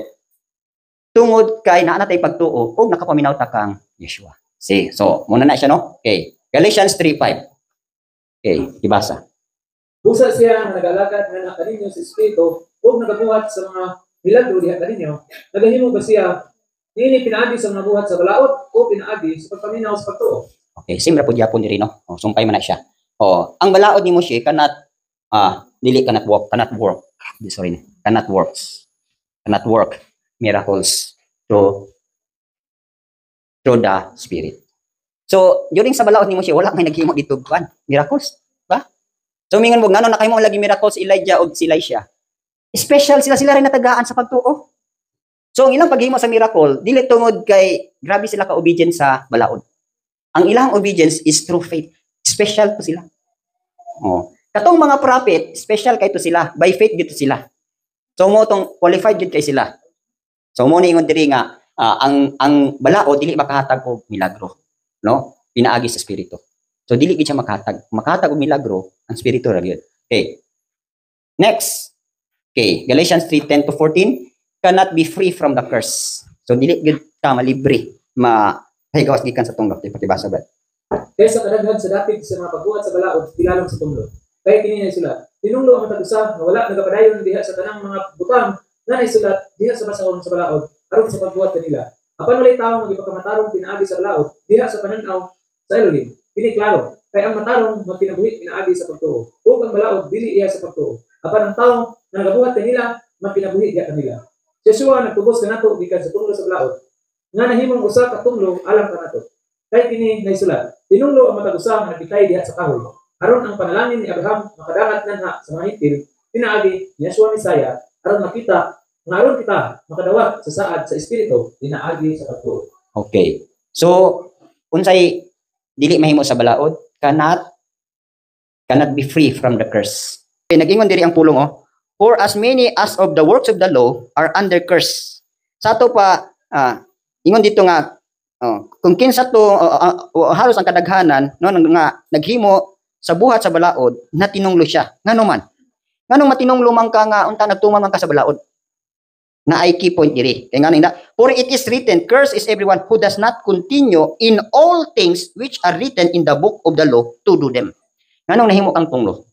tungod kay naa natay pagtuo ug nakapaminaw ta kang Yeshua. See, so muna na siya no. Okay. Galatians 3:5. Okay, ibasa. Busa siya nga nagalakad nga kaninyo sa espiritu ug nagabuhat sa mga milagro diha kaninyo. Nagahimo ba siya niini pinaagi sa mga buhat sa balaod o pinaagi sa pagpaminaw sa pagtuo? Okay, simra po gyapon diri no. Sumpay man na siya. Ang balaod nimo siya cannot cannot work miracles through the Spirit. So, during sa balaod nimo siya, wala may naghimo dito kuan, miracles, ba? So, mingon mo ngano nakahimo lagi miracles si Elijah o si Elisha. Special sila rin natagaan sa pagtuo. So, ang ilang paghimo sa miracle, dili tungod kay grabe sila ka obedient sa balaod. Ang ilang obedience is through faith. Special to sila. Katong mga prophet, special kay to sila, by faith dito sila. So, mo tong qualified gid kay sila. So, mo ni ingon diri nga ang balaod dili makahatag og milagro, no? Pinaagi sa espiritu. So dili gid siya makahatag og milagro ang espiritu ra gyud. Okay. Next. Okay, Galatians 3:10-14 cannot be free from the curse. So dili gid ka malibre mahigawas gikan sa tunggap pakibasa ba. Kaysa kadaghan sa dapit sa mga pagbuhat sa balaod ilalom sa tunglo. Kay kini sila. Tinunglo ang matag-usa nga wala nagapadayon diha sa tanang mga butang na isulat diha sa basahon sa balaod aron sa pagbuhat kanila. Apan walay tawo nga gipakamatarong pinaagi sa balaod diha sa pananaw sa Elohim. Kini klaro, kay ang matarong magpinabuhi pinaagi sa pagtuo. Ug ang balaod dili iya sa pagtuo. Apan ang tawo nga nagabuhat kanila magpinabuhi diha kanila. Yeshua nagtubos kanato gikan sa tunglo sa balaod. Nga nahimong usa ka tunglo alam kanato. Kay kini naisulat, tinunglo ang matag-usa nga nagitay diha sa kahoy. Aron ang panalangin ni Abraham makadangat nanha sa mga hintil, pinaagi ni Yeshua Mesaya aron makita ngaron kita makadawat sa saad sa espiritu pinaagi sa pagtuo. Okay. So unsay dili mahimo sa balaod cannot be free from the curse. Okay, nag-ingon diri ang pulong for as many as of the works of the law are under curse. Sa ato pa ingon dito nga kung kinsa to halos ang kadaghanan no nga naghimo sa buhat sa balaod na tinunglo siya. Ngano man? Nganong matinunglo man ka nga unta nagtuman man ka sa balaod? Na ay key point diri. Kay ngano ina? For it is written, curse is everyone who does not continue in all things which are written in the book of the law to do them. Nganong nahimo kang tunglo?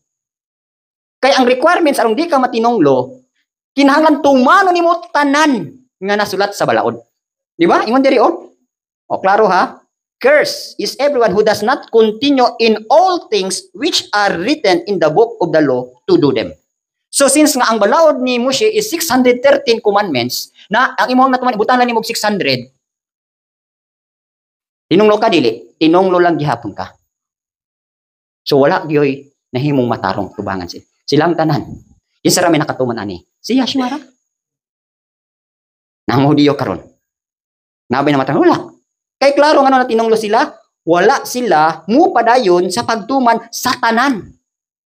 Kay ang requirements aron di ka matinunglo, kinahanglan tumano nimo tanan nga nasulat sa balaod. Di ba? Ingon diri klaro ha? Curse is everyone who does not continue in all things which are written in the book of the law to do them. So since nga ang balaod ni Moshe is 613 commandments, na ang imong natuman ibutan lang nimo 600. Tinunglo ka dili, tinunglo lang gihapon ka. So wala gyoy nahimong matarong tubangan silang tanan. Isa ra may nakatuman ani. Si Yeshua ra. Nang Hudiyo karon. Nabay na matarong wala. Kay klaro nga na tinunglo sila, wala sila mo padayon sa pagtuman sa tanan.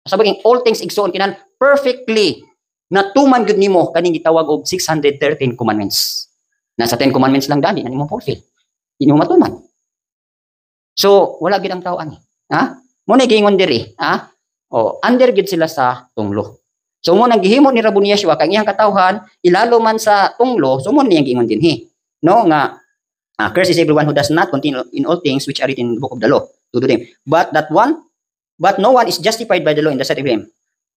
Sabi all things igsoon kinan perfectly natuman gud nimo kaning gitawag og 613 commandments. Nasa 10 commandments lang dali na nimo fulfill. Inyo matuman. So wala gid ang tao ani. Mo na gingon diri, under gid sila sa tunglo. So mo nang gihimo ni Rabbi Yeshua kay iyang katawhan ilalo man sa tunglo, so mo niyang gingon dinhi. No nga curse is everyone who does not continue in all things which are written in the book of the law to do them. But no one is justified by the law in the sight of him.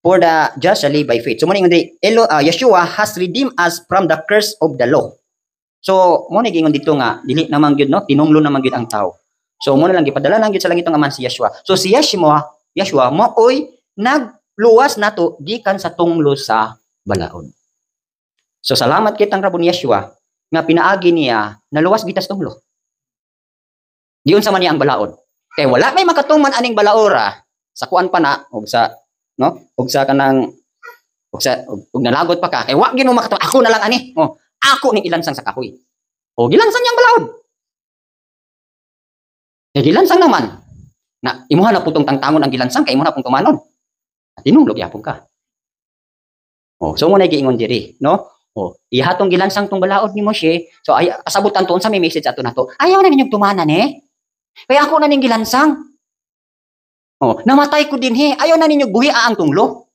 For the just shall live by faith. So mo ni Yeshua has redeemed us from the curse of the law. So mo ni gingon dito nga dili naman gyud no tinunglo naman gyud ang tao. So mo na lang gipadala lang gyud sa langit ang aman si Yeshua. So si Yeshua mo oy nagluwas nato gikan sa tunglo sa balaod. So salamat kitang Rabbi Yeshua nga pinaagi niya naluwas gitas tunglo. Diyon sa man niya ang balaod. Kay wala may makatuman aning balaora sa kuan pa na og sa og nalagot pa ka kay wa gyud mo makatuman ako na lang ani. Ako ning ilansang sa kahoy. Gilansang niyang balaod. Gilansang naman na imuha na putong tangtangon ang gilansang kay imo na pung tumanon. Tinunglo gyapon ka. So mo na giingon diri, no? Ihatong gilansang tong balaod ni Moshe. So ay asabutan to unsa may message ato nato. Ayaw na ninyong tumanan Kaya ako na ning gilansang. Namatay ko din Ayaw na ninyo buhi ang tunglo.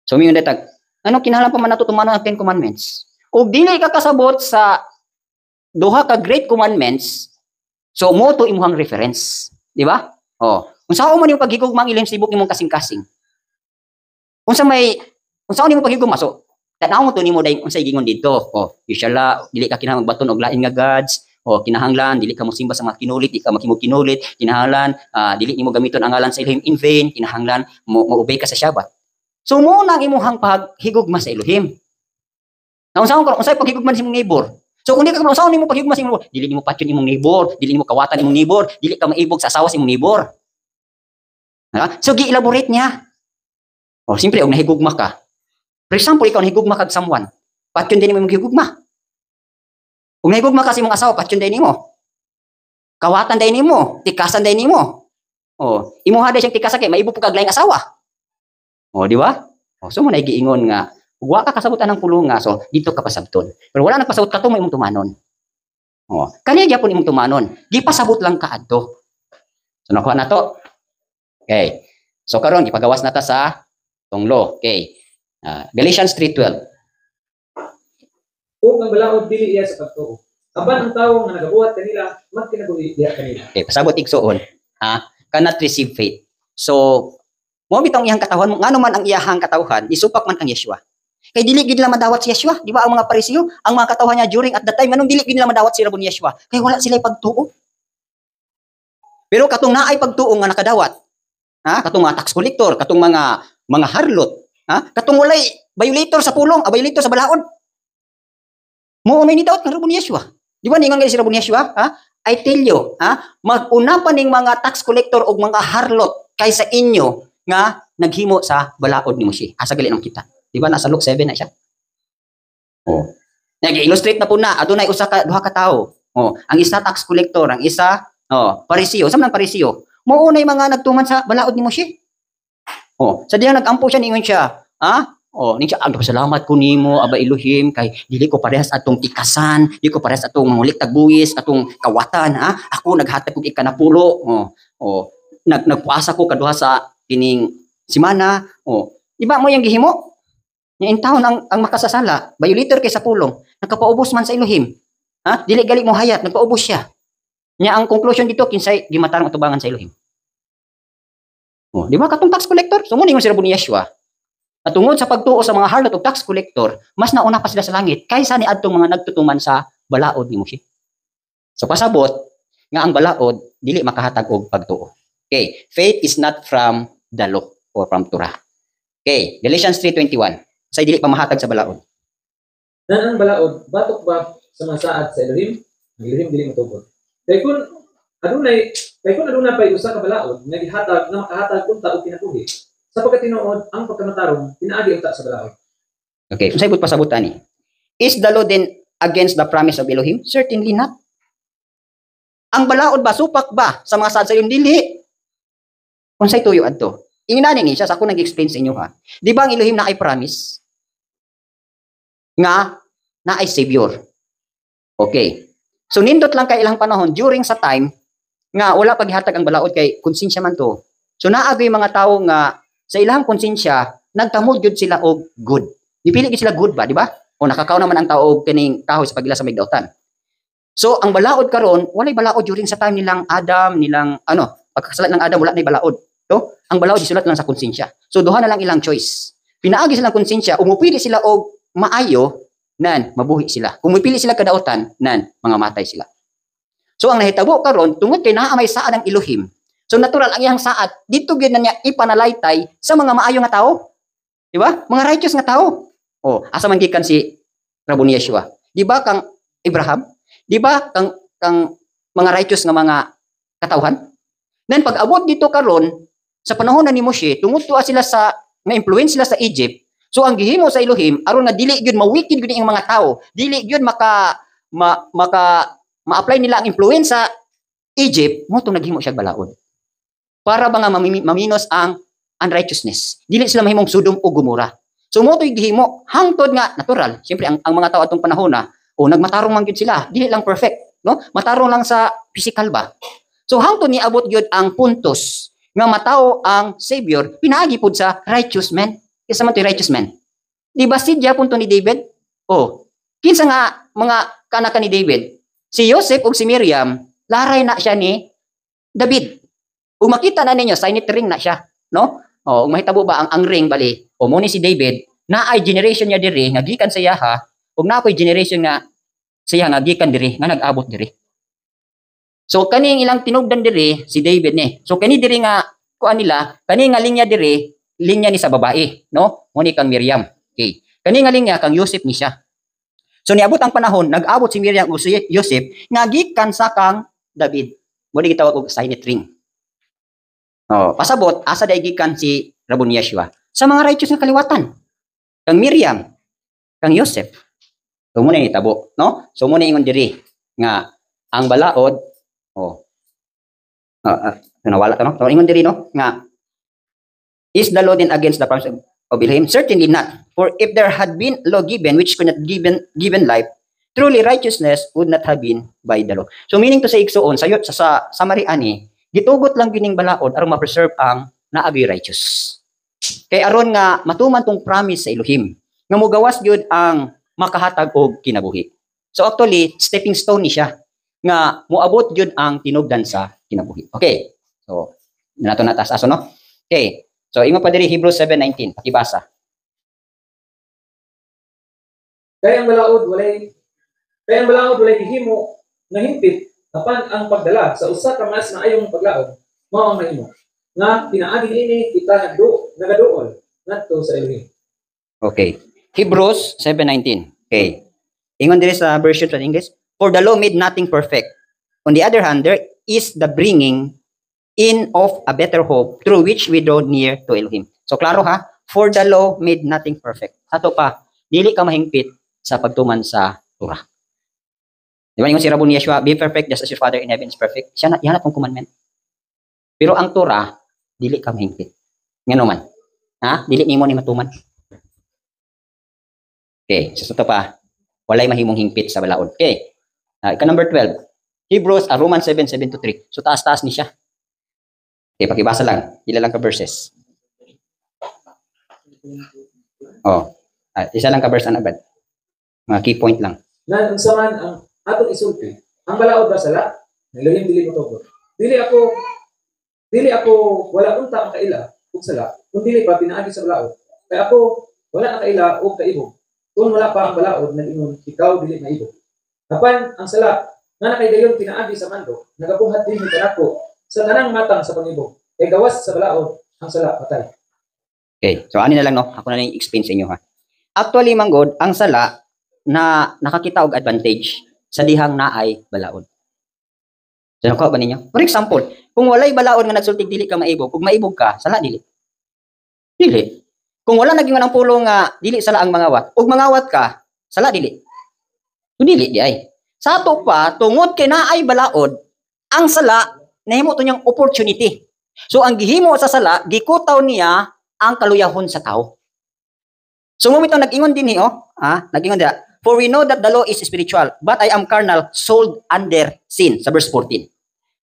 So mingon detag, ano kinahanglan pa man nato tumanon ang 10 commandments? Ug dili ka kasabot sa duha ka great commandments, so mo to imuhang reference, di ba? Unsa man yung paghigugma ang ilang sibuk imong kasing-kasing? Unsa nimo paghigugma? So tanaw mo to nimo dayong unsay gingon dito. Inshallah dili ka kinahanglan magbaton og lain nga gods. Kinahanglan dili ka mosimba sa mga kinulit, di ka makimog-kinulit. Kinahanglan dili nimo gamiton ang ngalan sa Elohim in vain. Kinahanglan mo-obey ka sa Shabbat. So mo nang imuhang paghigugma sa Elohim. Na unsay paghigugma sa imong neighbor? So kung di ka usaw nimo paghigugma sa imong neighbor, dili nimo patyon imong neighbor, dili nimo kawatan imong neighbor, dili ka maibog sa asawa sa imong neighbor. So gi-elaborate niya. Siyempre og nahigugma ka. For example, ikaw nahigugma kag someone, patyon din mo higugma. Kung nahigugma ka sa imong asawa, patyon din nimo. Kawatan din nimo, tikasan din nimo. Imuha din siyang tikasan kay maibo po kag laing asawa. Di ba? So mo na giingon nga, wa ka kasabutan ng pulunga, so dito ka pasabton. Pero wala nagpasabot ka to mo imong tumanon. Kaniya gyapon imong tumanon, gipasabot lang ka adto. So nakuha na to. Okay. So karon gipagawas na ta sa tunglo. Okay. Galatians 3:12. Kung ang balaod dili iya sa pagtuo, aban ang tawo nga nagabuhat kanila magkinabuhi diha kanila. Okay, pasabot igsoon, cannot receive faith. So mo bitong iyang katawhan, ngano man ang iyahang katawhan, isupak man kang Yeshua. Kay dili gid nila madawat si Yeshua, di ba ang mga Pariseo, ang mga katawhan niya during at that time, nganong dili gid nila madawat si Rabbi Yeshua? Kay wala sila pagtuo. Pero katong naay pagtuo nga nakadawat, katong mga tax collector, katong mga harlot, katong walay violator sa pulong, violator sa balaod. Mo unay ni dawat ng Rabbi Yeshua. Di ba ningon kay si Rabbi Yeshua? I tell you, mag-una pa ning mga tax collector o mga harlot kaysa inyo nga naghimo sa balaod ni Moshe. Asa gali nang kita. Di ba nasa Luke 7 na siya? Oh. Nag-illustrate na po na adunay usa ka duha ka tawo. Oh, ang isa tax collector, ang isa parisiyo. Sa man parisiyo? Mao unay mga nagtuman sa balaod ni Moshe. Oh, sa diha nagampo siya ningon siya. Ning siya salamat ko nimo aba Elohim kay dili ko parehas atong tikasan, dili ko parehas atong mangulik tag buwis, atong kawatan Ako naghatag og ikanapulo. Nagpuasa ko kaduha sa kining semana. Di ba mo yang gihimo? Nya in taon ang makasasala, violator kay sa pulong, nakapaubos man sa Elohim. Dili gali mo hayat, nagpaubos siya. Nya ang conclusion dito kinsay gimatarong atubangan sa Elohim. Di ba katong tax collector? So mo ningon si Rabbi Yeshua. At tungod sa pagtuo sa mga harlot o tax collector, mas nauna pa sila sa langit kaysa ni adtong mga nagtutuman sa balaod ni Moshe. So pasabot nga ang balaod dili makahatag og pagtuo. Okay, faith is not from the law or from Torah. Okay, Galatians 3:21. Say dili pa mahatag sa balaod. Nan ang balaod batok ba sa mga saad sa Elohim? Ang Elohim dili matubod. Kay kun adunay pa usa ka balaod nga gihatag nga makahatag unta og kinabuhi. Sa pagkatinuod, ang pagkamatarong pinaagi unta sa balaod. Okay, unsay but pasabot ani? Is the law then against the promise of Elohim? Certainly not. Ang balaod ba supak ba sa mga saad sa iyong dili? Unsay tuyo adto? Inginanin ni siya sa ako nag-explain sa inyo Di ba ang Elohim na ay promise? Nga na ay savior. Okay. So nindot lang kay ilang panahon during sa time nga wala paghihatag ang balaod kay konsensya man to. So naagay mga tao nga sa ilang konsensya nagtamod gyud sila og good. Dipili gyud sila good ba, di ba? O nakakaw naman ang tao og kining kahoy sa pagila sa migdautan. So ang balaod karon, walay balaod during sa time nilang Adam, pagkakasalat ng Adam wala nay balaod. So ang balaod isulat lang sa konsensya. So duha na lang ilang choice. Pinaagi silang konsensya, umupili sila og maayo, mabuhi sila. Kung mupili sila kadautan, mga matay sila. So ang nahitabo karon tungod kay naa may saad ang Elohim. So natural ang iyang saad dito gyud na niya ipanalaytay sa mga maayo nga tao. Di ba? Mga righteous nga tao. Asa man gikan si Rabbi Yeshua? Di ba kang Abraham? Di ba kang mga righteous nga mga katawhan? Then pag abot dito karon sa panahon na ni Moshe, tungod tuwa sila sa nga influence sila sa Egypt. So ang gihimo sa Elohim aron na dili gyud ma-wicked gyud ang mga tao, dili gyud ma-apply nila ang influence sa Egypt, mo tong naghimo siya balaod. Para ba nga maminos ang unrighteousness. Dili sila mahimong Sodom o Gomora. So mo to'y gihimo hangtod nga natural. Siyempre ang mga tao atong panahon nagmatarong man gyud sila. Dili lang perfect, no? Matarong lang sa physical ba. So hangtod ni abot gyud ang puntos nga matao ang Savior pinaagi pud sa righteous man. Kinsa man to'y righteous man? Di ba sidya punto ni David? Kinsa nga mga kanaka ni David? Si Joseph ug si Miriam, laray na siya ni David. Kung makita na ninyo, signet ring na siya, no? Kung mahitabo ba ang ring bali, mo ni si David, na ay generation niya diri nga gikan sa iya ug na ako'y generation nga siya nga gikan diri nga nag-abot diri. So kaning ilang tinugdan diri si David ni. So kani diri nga kuan nila, kani nga linya diri, linya ni sa babae, no? Mo ni kang Miriam. Okay. Kani nga linya kang Joseph ni siya. So niabot ang panahon, nag-abot si Miriam ug si Joseph nga gikan sa kang David. Mo ni gitawag og signet ring. Pasabot asa day gikan si Rabbi Yeshua sa mga righteous nga kaliwatan. Kang Miriam, kang Joseph. So mo ni tabo, no? So mo ni ingon diri nga ang balaod nawala to, no? So ingon diri no nga is the law then against the promise of Elohim? Certainly not. For if there had been law given which could not given life, truly righteousness would not have been by the law. So meaning to say igsuon sa summary ani, gitugot lang gining balaod aron ma-preserve ang naagi righteous. Kay aron nga matuman tong promise sa Elohim nga mogawas gyud ang makahatag og kinabuhi. So actually stepping stone ni siya nga moabot gyud ang tinubdan sa kinabuhi. Okay. So nato natas aso no. Okay. So ingon pa diri Hebrews 7:19 pakibasa. Kaya ang balaod walay gihimo nga hingpit apan ang pagdala sa usa ka mas maayong paglaod mao ang mahimo nga pinaagi niini kita nagaduol ngadto sa Elohim. Okay. Hebrews 7:19. Okay. Ingon diri sa version sa English, for the law made nothing perfect. On the other hand, there is the bringing in of a better hope through which we draw near to Elohim. So klaro for the law made nothing perfect. Ato pa, dili ka mahingpit sa pagtuman sa Torah. Di ba yung si Rabbi Yeshua, be perfect just as your Father in heaven is perfect. Yan atong commandment. Pero ang Torah, dili ka mahingpit. Nga naman. Ha? Dili nimo ni matuman. Okay, so ito pa. Walay mahimong hingpit sa balaod. Okay. Number 12. Hebrews, Romans 7:7-3. So taas-taas ni siya. Okay, pakibasa lang. Ila lang ka verses. Isa lang ka verse na agad. Mga key point lang. Na ang saman ang atong isulti, ang balaod ba sala? Nilahim dili mo to. Dili ako wala unta ang kaila ug sala. Kung dili pa pinaagi sa balaod. Kaya ako wala na kaila ug kaibog. Kung wala pa ang balaod nang ingon ikaw dili maibog. Apan ang sala nga nakay dayon pinaagi sa mando, nagabuhat din ni kanako sa tanang matang sa pangibog. Kay gawas sa balaod ang sala patay. Okay, so ani na lang no, ako na lang explain sa inyo ha. Actually manggod ang sala na nakakita og advantage sa dihang naay balaod. So nakuha ba ninyo? For example, kung walay balaod nga nagsultig dili ka maibog, kung maibog ka, sala dili. Dili. Kung wala naging manang pulong nga dili sala ang mangawat, ug mangawat ka, sala dili. Dili di ay. Sa ato pa tungod kay naay balaod, ang sala nahimo to niyang opportunity. So ang gihimo sa sala, gikutaw niya ang kaluyahon sa tao. So mumito nag-ingon din nag-ingon dia, for we know that the law is spiritual, but I am carnal, sold under sin, sa verse 14.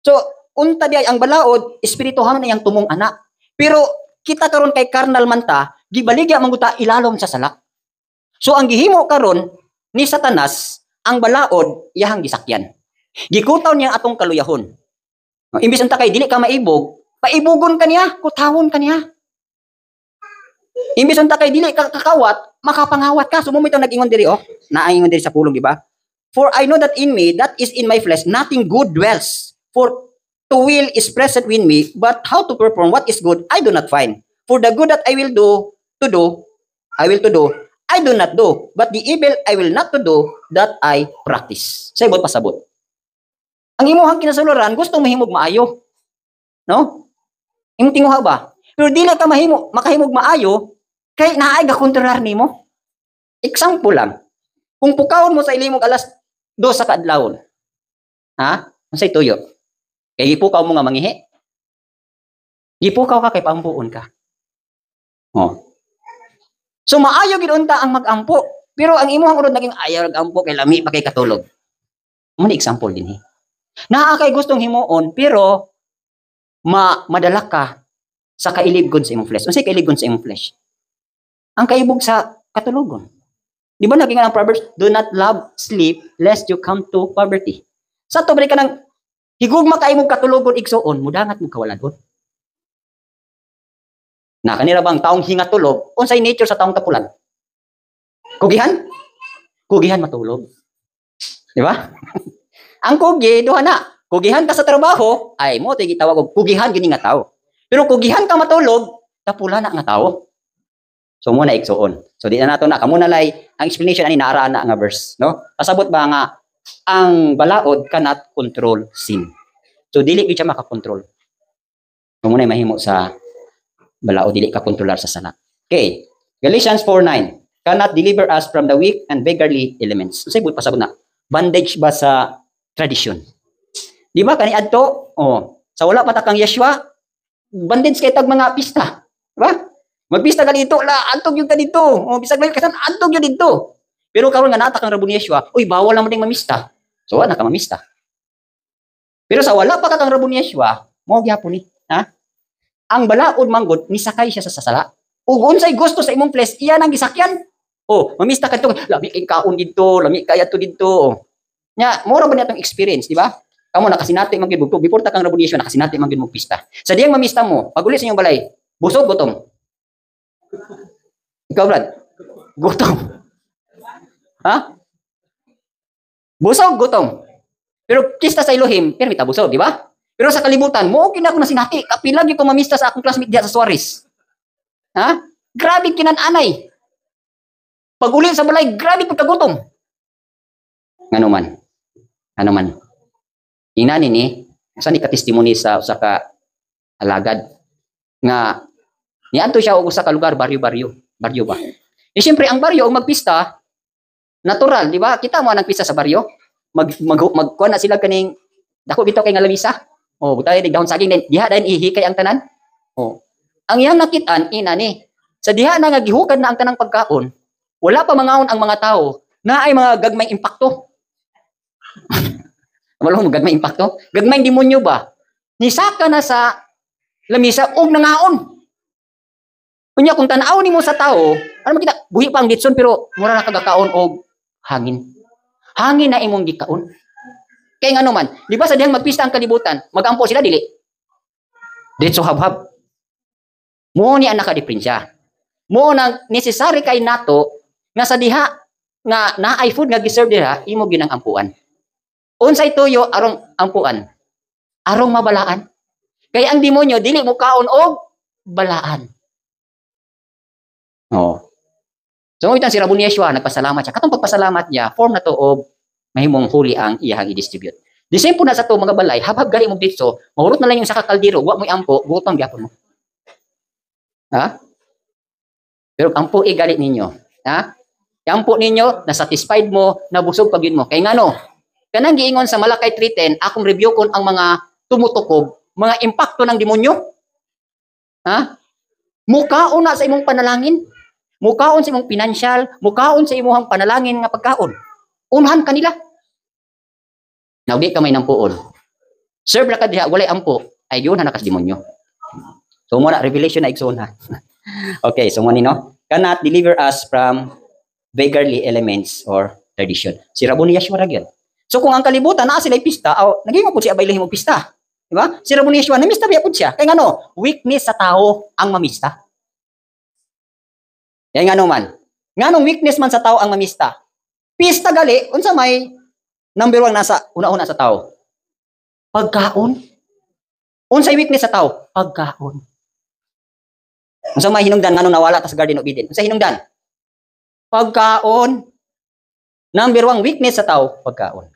So unta di ay ang balaod, espirituhan na yang tumong ana. Pero kita karon kay carnal man ta, gibaligya man guta ilalom sa sala. So ang gihimo karon ni Satanas, ang balaod iyahang gisakyan. Gikutaw niya atong kaluyahon. Imbis unta kay dili ka maibog, paibugon ka niya, kutawon ka niya. Imbis unta kay dili ka kakawat, makapangawat ka. So mumito nag-ingon diri naingon diri sa pulong, di ba? For I know that in me, that is in my flesh, nothing good dwells. For to will is present with me, but how to perform what is good, I do not find. For the good that I will do, I do not do. But the evil I will not to do, that I practice. Sabot pasabot. Ang imuhang kinasuluran, gustong mahimog maayo. No? Imong tinguha ba? Pero dili ka makahimog maayo, kay naay gakontrolar nimo. Example lang. Kung pukawon mo sa ilimog alas 2 sa kaadlawon. Unsay tuyo? Kay gipukaw mo nga mangihi. Gipukaw ka kay paampuon ka. So maayo gid unta ang magampo, pero ang imuhang urod naging ayaw magampo kay lami pa kay katulog. Mo example din Naa kay gustong himuon pero madala ka sa kailibgon sa imong flesh. Unsay kailibgon sa imong flesh? Ang kaibog sa katulogon. Di ba naging ang Proverbs, do not love sleep lest you come to poverty. Sa to balik ka ng higugma ka imong katulogon igsuon, mudangat mo kawaladon. Na kanira bang taong hingatulog, unsay nature sa taong kapulan? Kugihan? Kugihan matulog. Di ba? Ang kugi, duha na. Kugihan ka sa trabaho, ay mo tayo gitawag og kugihan gini nga tao. Pero kugihan ka matulog, tapula na nga tao. So muna igsuon. So di na nato na kamo na lay ang explanation ani naaraan na nga verse, no? Pasabot ba nga ang balaod cannot control sin. So dili gyud siya makakontrol. So muna mahimo sa balaod dili ka kontrolar sa sala. Okay. Galatians 4:9 cannot deliver us from the weak and beggarly elements. Unsay pasabot na? Bandage ba sa tradition? Di ba kani adto? Sa wala pa ta kang Yeshua, bandage kay tag mga pista. Di ba? Magpista ka dito, antog yung ka dito. Bisag lang kasan, antog yung dito. Pero karon nga nata kang Rabbi Yeshua, bawal naman ding mamista. So wala ka mamista. Pero sa wala pa ka kang Rabbi Yeshua, mo gyapon ni, ang balaod manggod nisakay siya sa sasala. Ug unsay gusto sa imong flesh, iyan ang gisakyan. Mamista ka dito, lami kay kaon dito, lami kay ato dito. Nya, mura ba niya tong experience, di ba? Kamo nakasinati man gyud before ta kang Rabbi Yeshua, nakasinati man gyud mo pista. Sa diyang mamista mo, paguli sa inyong balay, busog gutom. Ikaw, Brad? Gutom. Busog, gutom. Pero kista sa Elohim, pero may busog, di ba? Pero sa kalibutan, mo okay na ako na sinati. Kapila gyud ko mamista sa akong classmate diha sa Suarez. Grabe kinananay. Pag uli sa balay, grabe pagkagutom. Ano man. Inani ni, saan ni ka-testimony sa ka alagad nga niadto siya og usa ka lugar baryo ba? Siyempre ang baryo og magpista Natural, di ba? Kita mo nagpisa sa baryo. Magkuha na sila kaning dako bitaw kay nga lamisa. Oh, butay dig dahon saging din. Diha dayon ihikay ang tanan. Oh. Ang iyang nakitaan ina ni. Sa diha na nga gihukad na ang tanang pagkaon, wala pa mangaon ang mga tao na ay mga gagmay impakto. Wala mo gagmay impakto? Gagmay demonyo ba? Nisaka na sa lamisa og nangaon. Kunya kung tan-aw nimo sa tao, ano makita? Buhi pa ang ditson pero mura na kagakaon og hangin. Hangin na imong gikaon. Kaya nga naman, di ba sa dihang magpista ang kalibutan, magampo sila dili. Ditso habhab. Mo ni ang nakadiprensya. Mo nang necessary kay nato nga sa diha nga naay food nga giserve diha imo ginang ampuan. Unsay tuyo arong ampuan? Arong mabalaan. Kaya ang demonyo dili mo kaon og balaan. Oh. So mo si Rabon Yeshua nagpasalamat siya. Katong pagpasalamat niya, form na to og mahimong huli ang iyang i-distribute. The same po na sa to mga balay, habhab gali mo dito, mahurot na lang yung sa kakaldiro, wa mo ampo, gutong gyapon mo. Ha? Pero ampo gali ninyo, ha? Ampo ninyo, na-satisfied mo, nabusog pag yun mo. Kaya nga no, kanang giingon sa Malakay 3:10, akong review kon ang mga tumutukob, mga impakto ng demonyo. Ha? Mukaon na sa imong panalangin. Mukaon sa imong financial, mukaon sa imong panalangin nga pagkaon. Unhan kanila. Now, di ka may nampuon. Serve na ka diha, walay ampo, ay yun na nakas demonyo. So, muna, revelation na igsoon ha. Okay, so muna no, cannot deliver us from beggarly elements or tradition. Si Rabon Yeshua ra gyud. So, kung ang kalibutan na sila pista, naging po siya bailhin mo pista. Di ba? Si Rabon Yeshua, namista ba po siya? Kaya nga no, weakness sa tao ang mamista. Yan nga naman. Nga nung weakness man sa tao ang mamista. Pista gali, unsa may number 1 nasa una-una sa tao? Pagkaon. Unsay weakness sa tao? Pagkaon. Unsa may hinungdan nga nung nawala ta sa Garden of Eden? Unsa hinungdan? Pagkaon. Number 1 weakness sa tao, pagkaon.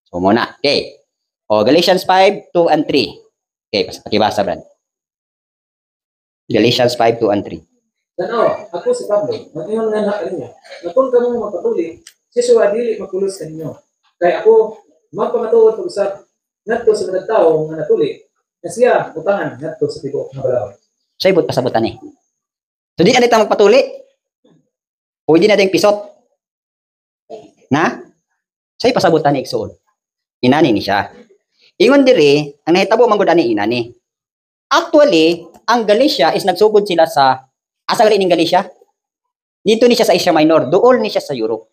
So muna. Okay. O Galatians 5:2 and 3. Okay, pakibasa Brad. Galatians 5:2 and 3. Tanaw, ako si Pablo, mag-ingon nga na ninyo, na kung kamo magpatuloy, si Suwa dili magpulos kaninyo. Kaya ako, magpamatuod pag-usap, ngadto sa mga tao nga natuli, na siya, utangan, ngadto sa tibo nga balaod. So, ibot pasabutan eh. So, di na dito magpatuli. O hindi na dito pisot. Na? So, pasabutan ni Iksoon. Inani ni siya. Ingon diri, ang nahitabo manggod ani inani. Actually, ang Galatia is nagsugod sila sa asa gali ning Galatia? Dito ni siya sa Asia Minor, dool ni siya sa Europe.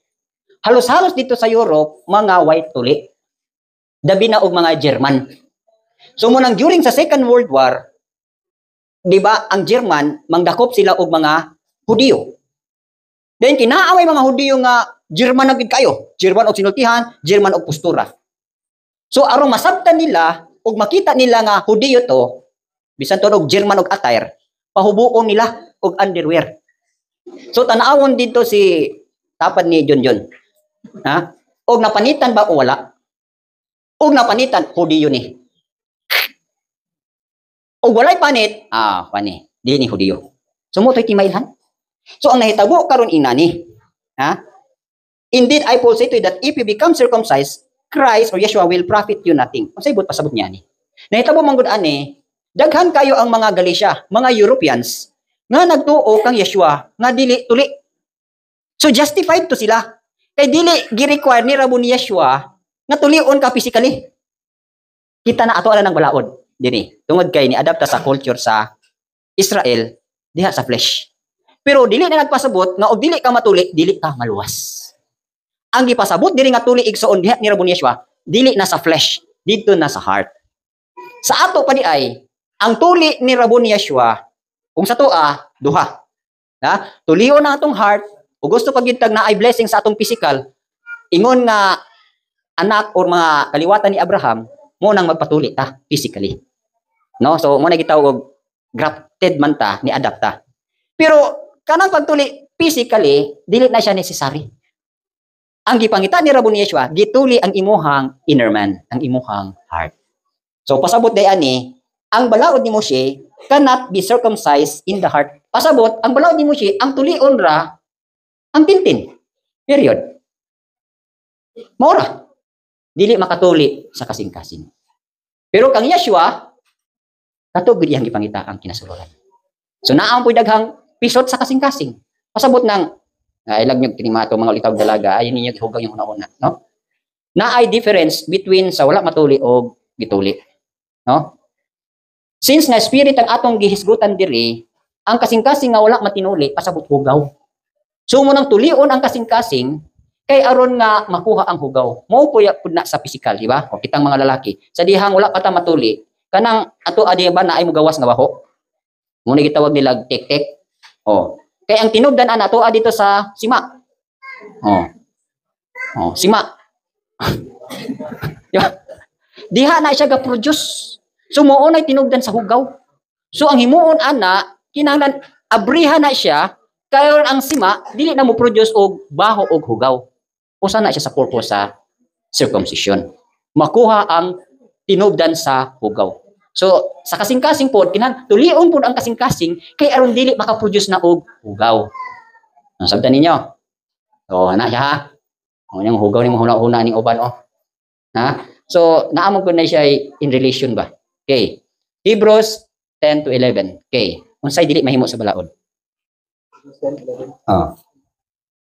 Halos-halos dito sa Europe, mga white tuli. Dabi na og mga German. So munang during sa Second World War, di ba, ang German mangdakop sila og mga Hudiyo. Then kinaaway mga Hudiyo nga German na gid kayo. German og sinultihan, German og postura. So aron masabtan nila og makita nila nga Hudiyo to, bisan to og German og attire, pahubuon nila og underwear. So tanawon dito si tapad ni John. Ha? Og napanitan ba o wala? Og napanitan Hudiyo ni. Og walay panit, pani, di ni Hudiyo. So mo to'y timailhan. So ang nahitabo karon inani, ha? Indeed I Paul say to you that if you become circumcised, Christ or Yeshua will profit you nothing. Unsay ibot pasabot niya ni? Nahitabo man gud ani, daghan kayo ang mga Galatia, mga Europeans nga nagtuo kang Yeshua nga dili tuli. So justified to sila. Kay dili gi-require ni Rabon Yeshua nga tulion ka physically. Kita na ato ala ng balaod dinhi. Tungod kay ni adapta sa culture sa Israel diha sa flesh. Pero dili na nagpasabot nga og dili ka matuli, dili ka maluwas. Ang gipasabot diri nga tuli igsoon diha ni Rabon Yeshua, dili na sa flesh, dito na sa heart. Sa ato pa di ay ang tuli ni Rabon Yeshua kung sa tuwa, duha. Ha? Tulion na atong heart, o gusto pagintag na ay blessing sa atong physical, ingon nga anak or mga kaliwatan ni Abraham, mo nang magpatuli ta physically. No? So, mo na gitawag og grafted man ta, ni adapta. Pero, kanang pagtuli physically, dili na siya necessary. Ang gipangita ni Rabon Yeshua, gituli ang imuhang inner man, ang imuhang heart. So, pasabot dayan ni, ang balaod ni Moshe cannot be circumcised in the heart. Pasabot, ang balaod ni Moshe, ang tulion ra, ang tintin. Period. Maura. Dili makatuli sa kasing-kasing. Pero kang Yeshua, katugid iyang gipangita ang kinasuluran. So naam po'y daghang pisot sa kasing-kasing. Pasabot ng ilag nyo tinimato mga ulitaw dalaga, ayun ninyo gihugaw yung una-una, no? Na ay difference between sa wala matuli o gituli, no? Since na spirit ang atong gihisgutan diri, ang kasing-kasing nga wala matinuli pasabot hugaw. So mo nang tulion ang kasing-kasing kay aron nga makuha ang hugaw. Mao puya pud na sa physical, di ba? O kitang mga lalaki, sa dihang wala pa ta matuli, kanang ato adi ba na ay mugawas nga baho. Mo ni gitawag nila tek-tek. Oh. Kay ang tinubdan ana to dito sa sima. Oh. Oh, sima. Diha na siya ga-produce. So mo nay tinubdan sa hugaw. So ang himuon ana kinahanglan abriha na siya kay ang sima dili na mo produce og baho og hugaw. Usa na siya sa purpose sa circumcision. Makuha ang tinubdan sa hugaw. So sa kasing-kasing pod kinahanglan tulion pod ang kasing-kasing kay aron dili maka-produce na og hugaw. Nasabtan ninyo? So ana siya ha. O yung hugaw ni mo huna-huna ning uban oh. Ha? So naamog ko na siya in relation ba? Okay. Hebrews 10 to 11. Okay. Unsay dili mahimo sa balaod? Oh.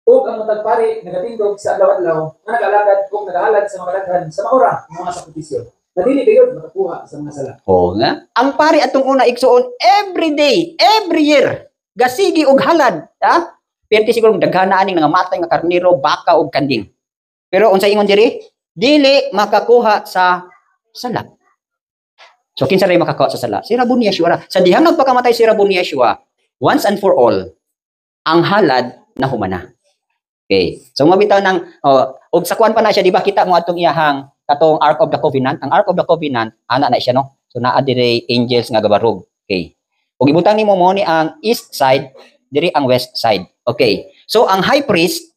Ug ang matag pari nagatindog sa adlaw-adlaw nga nag-alagad kung nagahalad sa mga daghan sa maura ng mga sakripisyo. Nadili kayo makakuha sa mga sala. Oo nga. Ang pari atong una igsuon every day, every year. Gasigi og halad, ha? Perti siguro daghana aning nga matay nga karniro, baka og kanding. Pero unsay ingon diri? Dili makakuha sa sala. So kinsa ray makakuha sa sala? Si Rabon Yeshua. Sa dihang nagpakamatay si Rabon Yeshua, once and for all, ang halad na humana. Okay. So mabitaw ng og sa kuan pa na siya, di ba kita mo atong iyahang katong Ark of the Covenant. Ang Ark of the Covenant ana na siya no. So naa diri angels nga gabarog. Okay. Ug ibutang nimo mo ni ang east side, diri ang west side. Okay. So ang high priest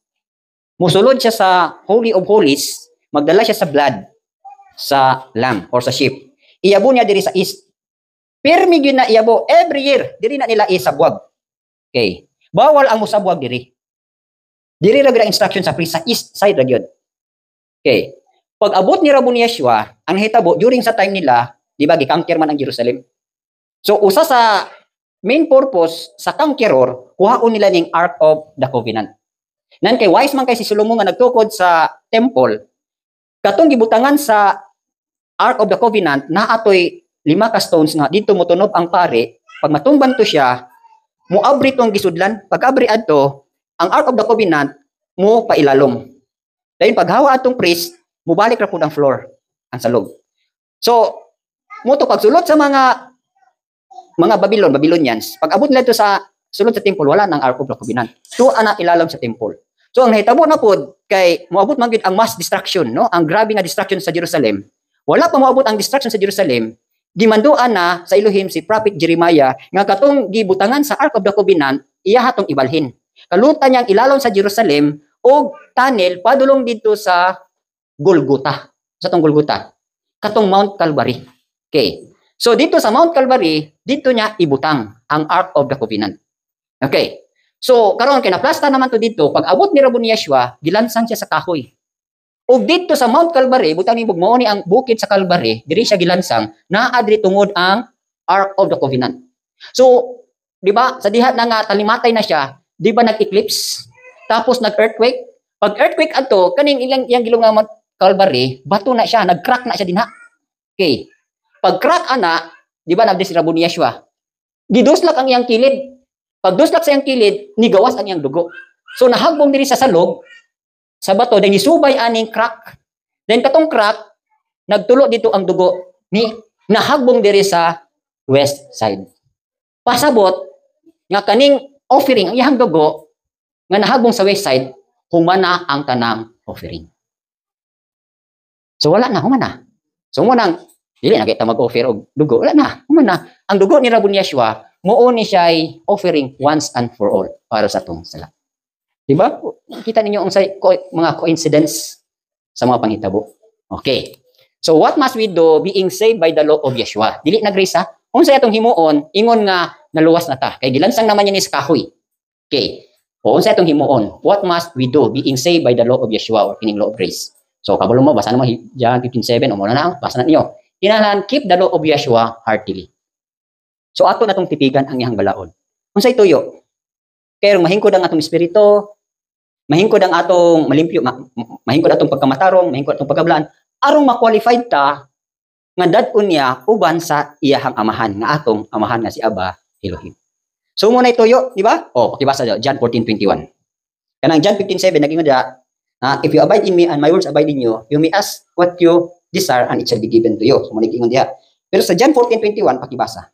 musulod siya sa Holy of Holies, magdala siya sa blood sa lamb or sa sheep. Iyabo niya diri sa east. Pirmi gyud na iyabo every year diri na nila isabwag. Okay. Bawal ang musabwag diri. Diri ra gyud ang instruction sa priest sa east side ra gyud. Okay. Pag abot ni Rabon Yeshua, ang hitabo during sa time nila, di ba gikanker man ang Jerusalem. So usa sa main purpose sa conqueror, kuhaon nila ning Ark of the Covenant. Nan kay wise man kay si Solomon nga nagtukod sa temple, katong gibutangan sa Ark of the Covenant na atoy 5 ka stones nga dito motunob ang pare, pag matumban to siya, moabri tong gisudlan, pag abri adto, ang Ark of the Covenant mo pailalom. Dayon paghawa atong priest, mubalik ra pud ang floor, ang salog. So, mo to pagsulot sa mga Babylonians, pag abot nila to sa sulod sa temple, wala nang Ark of the Covenant. So ana ilalom sa temple. So ang nahitabo na pod kay moabot man gyud ang mass destruction, no? Ang grabe nga destruction sa Jerusalem. Wala pa moabot ang destruction sa Jerusalem. Gimanduan na sa Elohim si Prophet Jeremiah nga katong gibutangan sa Ark of the Covenant, iya hatong ibalhin. Kalutan niyang ilalom sa Jerusalem og tunnel padulong dito sa Golgotha. Sa tong Golgotha. Katong Mount Calvary. Okay. So dito sa Mount Calvary, dito niya ibutang ang Ark of the Covenant. Okay. So karon kay naplasta naman to dito, pag abot ni Rabon Yeshua, gilansang siya sa kahoy. Og dito sa Mount Calvary, butang ni mao ni ang bukid sa Calvary, diri siya gilansang, naa diri tungod ang Ark of the Covenant. So, di ba, sa diha na nga talimatay na siya, di ba nag-eclipse? Tapos nag-earthquake. Pag earthquake ato, kaning ilang gilong nga Mount Calvary, bato na siya, nag-crack na siya dinha. Okay. Pag crack ana, di ba nabdi si Rabon Yeshua? Giduslak ang iyang kilid. Pag duslak sa iyang kilid, nigawas ang iyang dugo. So nahagbong diri sa salog, sa bato, then isubay aning crack. Then katong crack, nagtulo dito ang dugo ni nahagbong diri sa west side. Pasabot nga kaning offering ang iyang dugo nga nahagbong sa west side, humana ang tanang offering. So wala na, humana. So munang dili na kita mag-offer og dugo, wala na, humana. Ang dugo ni Rabon Yeshua, muo ni siya ay offering once and for all para sa atong sala. Diba? Kita ninyo ang mga coincidence sa mga panghitabo. Okay. So what must we do being saved by the law of Yeshua? Dili na grace ha? Kung sa atong himuon, ingon nga naluwas na ta. Kay gilansang naman yan is kahoy. Okay. O unsa itong himuon? What must we do being saved by the law of Yeshua or kining law of grace? So kabalo mo basa mo John 15:7 o mo na basa na niyo. Kinahanglan keep the law of Yeshua heartily. So ato na tong titigan ang iyang balaod. Unsay tuyo? Kaya mahingkod ang atong espiritu, mahingkod ang atong malimpyo, mahingkod atong pagkamatarong, mahingkod atong pagkablaan, arong ma-qualified ta nga dadon niya uban sa iyahang amahan nga atong amahan nga si Aba Elohim. So mo na ituyo, di ba? O, pakibasa daw John 14:21. Kanang John 15:7 naging da, if you abide in me and my words abide in you, you may ask what you desire and it shall be given to you. So mo naging diha. Pero sa John 14:21 pakibasa.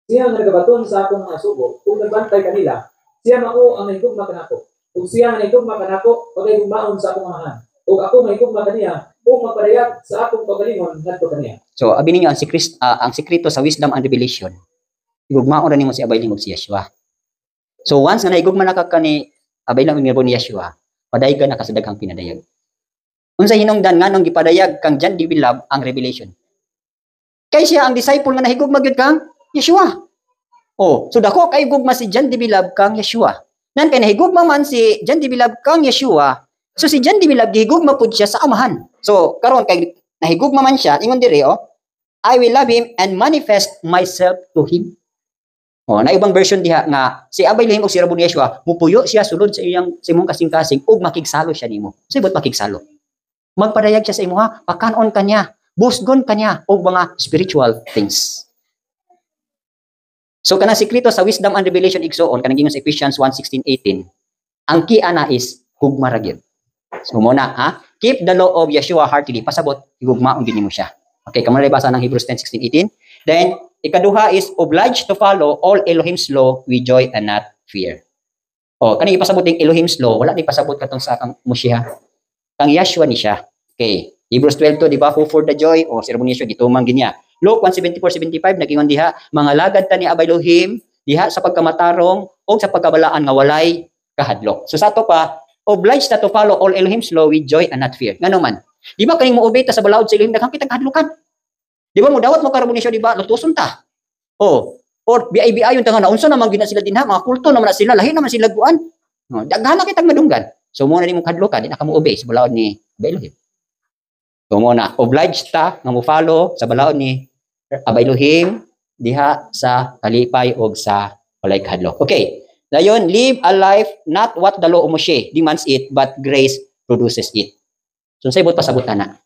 Siya ang nagabaton sa akong mga sugo, kung nagbantay kanila, siya mao ang nahigugma kanako. Kung siya ang nahigugma kanako, pagayugmaon sa akong amahan. Kung ako mahigugma kaniya, kung magpadayag sa akong kagalingon ngadto kaniya. So abi ninyo ang sekreto sa wisdom and revelation. Igugmaon ra nimo si Abay Lingog si Yeshua. So once nga naigugma na ka ni Abay Lingog ni Yeshua, padayag na ka sa daghang pinadayag. Unsa hinungdan nganong gipadayag kang John D. Bilab ang revelation? Kay siya ang disciple nga nahigugma gyud kang Yeshua. Oh, so dako kay gugma si John D. Bilab kang Yeshua. Nan kay nahigugma man si John D. Bilab kang Yeshua, so si John D. Bilab gihigugma pud siya sa amahan. So karon kay nahigugma man siya, ingon diri I will love him and manifest myself to him. Na ibang version diha nga si Abay Lingog si Rabon Yeshua mupuyo siya sulod sa iyang imong kasing-kasing ug makigsalo siya nimo. Sibot makigsalo. Magpadayag siya sa imo pakanon kanya, busgon kanya og mga spiritual things. So kanang sekreto sa wisdom and revelation igsoon kanang gingon sa Ephesians 1:16-18. Ang kiana is hugma ra gyud. So muna keep the law of Yeshua heartily pasabot higugmaon din nimo siya. Okay, kamay basa ng Hebrews 10:16-18. Then ikaduha is obliged to follow all Elohim's law with joy and not fear. Kani ipasabot ng Elohim's law, wala ni pasabot katong sa kang Moshiach. Kang Yeshua ni siya. Okay. Hebrews 12:2 di ba, who for the joy si Rabon Yeshua gitumang ginya. Luke 1:74-75 nagingon diha, mga lagad ta ni Abay Elohim diha sa pagkamatarong o sa pagkabalaan nga walay kahadlok. So sa to pa, obliged ta to follow all Elohim's law with joy and not fear. Ngano man? Di ba kaning moobey ta sa balaod sa Elohim daghang kitang kahadlokan? Di ba mo dawat mo karabon siya di ba? Lutuson ta. Or BI-BI yung tanga na unsa naman gina sila dinha, mga kulto naman na sila, lahi naman sila guan. Daghan na kitang madunggan. So mo na nimong kadlokan, di na ka mo obey sa balaod ni Abay Elohim. So mo na obliged ta nga mo follow sa balaod ni Abay Elohim diha sa kalipay og sa walay kahadlok. Okay. Dayon, live a life not what the law of Moshe demands it, but grace produces it. So sa ibot pasabot na.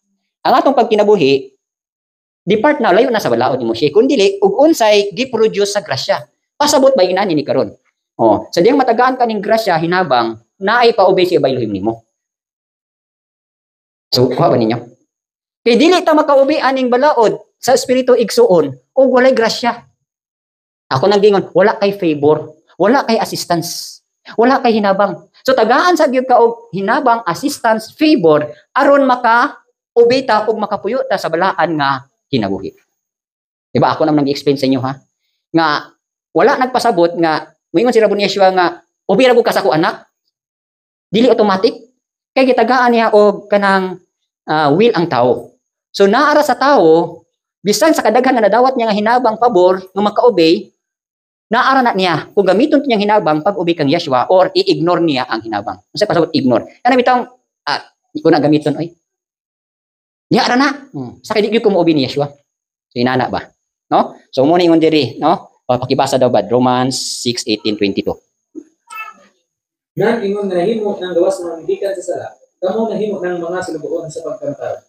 Ang atong pagkinabuhi depart na layo na sa balaod ni Moshe kun dili ug unsay gi-produce sa grasya. Pasabot ba inani ni karon? Sa diyang matagaan kaning grasya hinabang naay pa-obey si Abay Elohim nimo. So kuha ba ninyo? Kay dili ta maka-obey aning balaod sa espiritu igsuon ug walay grasya. Ako nang gingon, wala kay favor, wala kay assistance, wala kay hinabang. So tagaan sa gyud ka og hinabang, assistance, favor aron maka-obey ta ug makapuyo ta sa balaan nga kinabuhi. Diba ako naman nag-explain sa inyo nga wala nagpasabot nga moingon si Rabon Yeshua nga obey ra ka sa ko anak. Dili automatic kay gitagaan niya og kanang will ang tao. So naara sa tao bisan sa kadaghan nga nadawat niya nga hinabang pabor nga maka-obey, naara na niya kung gamiton niyang hinabang pag-obey kang Yeshua or i-ignore niya ang hinabang. Unsa pasabot ignore? Kana bitang di ko na gamiton oy. Niya ara na. Sa kay di ko mo obey ni Yeshua. So inana ba? No? So mo ni ingon diri, no? Pakibasa daw ba Romans 6:18-22. Nan ingon nga himo nang gawas ng gikan sa sala, kamo nahimo ng mga sinubuon sa pagkantar.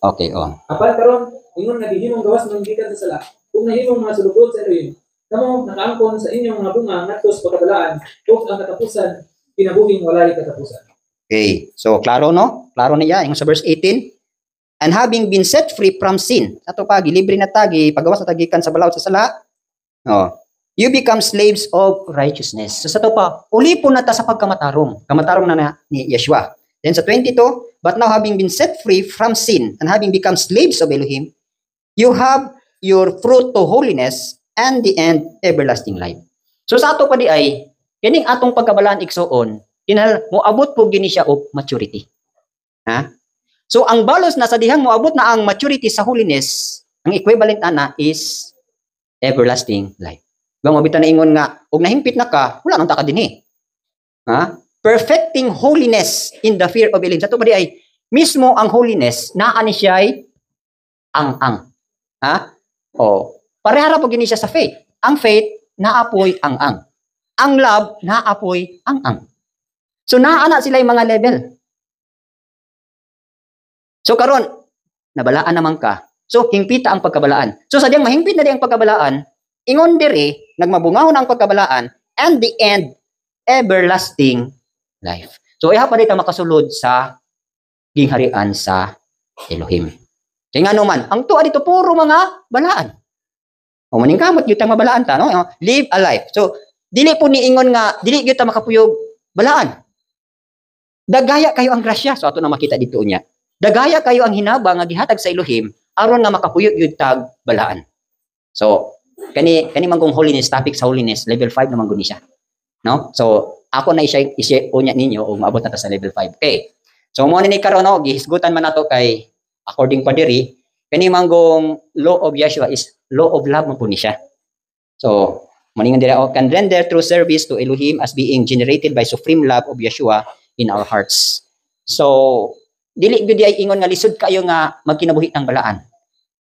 Okay, Apan karon ingon nga himo gawas ng gikan sa sala, kung nahimo mga sinubuon sa Elohim, kamo nakaangkon sa inyong mga bunga ngadto sa pagkabalaan ug ang katapusan kinabuhing walay katapusan. Okay. So klaro no? Klaro niya ingon sa verse 18. And having been set free from sin, ato pa gilibre na tagi pagawas sa tagikan sa balaod sa sala. You become slaves of righteousness. So sa to pa, ulipon na ta sa pagkamatarong. Kamatarong na ni Yeshua. Then sa 22, but now having been set free from sin and having become slaves of Elohim, you have your fruit to holiness and the end everlasting life. So sa ato pa di ay, kining atong pagkabalaan igsoon, kinahanglan moabot po gini siya og maturity. So ang balos na sa dihang moabot na ang maturity sa holiness, ang equivalent ana is everlasting life. Bang mabitan na ingon nga, og nahimpit na ka, wala nang ta ka dinhi. Ha? Perfecting holiness in the fear of Elohim. Sa ito ba di ay, mismo ang holiness, naani siya ay ang-ang. Ha? O, parehara po gini siya sa faith. Ang faith, naapoy ang-ang. Ang love, naapoy ang-ang. So, naana sila yung mga level. So, karon nabalaan naman ka. So, hingpita ang pagkabalaan. So, sadyang mahingpit na di ang pagkabalaan, ingon diri, nagmabungahon ang pagkabalaan, and the end, everlasting life. So, iha pa dito makasulod sa gingharian sa Elohim. Kaya nga naman, ang tuwa dito, puro mga balaan. O, maning kamot, yun tang mabalaan ta, no? Live a life. So, dili po ni ingon nga, dili yun ta makapuyog balaan. Dagaya kayo ang grasya. So, ato na makita dito niya. Dagaya kayo ang hinaba nga gihatag sa Elohim aron nga makapuyog yun tag balaan. So, kani manggong holiness, topic sa holiness, level 5 naman guni siya. No? So, ako na i-share unya ninyo o maabot na ta sa level 5. Okay. So, mo ni karon no, gihisgutan man nato kay according pa diri, kani manggong law of Yeshua is law of love mo po ni siya. So, maningan dira can render through service to Elohim as being generated by supreme love of Yeshua in our hearts. So, dili gyud ay ingon nga lisod kayo nga magkinabuhi ng balaan.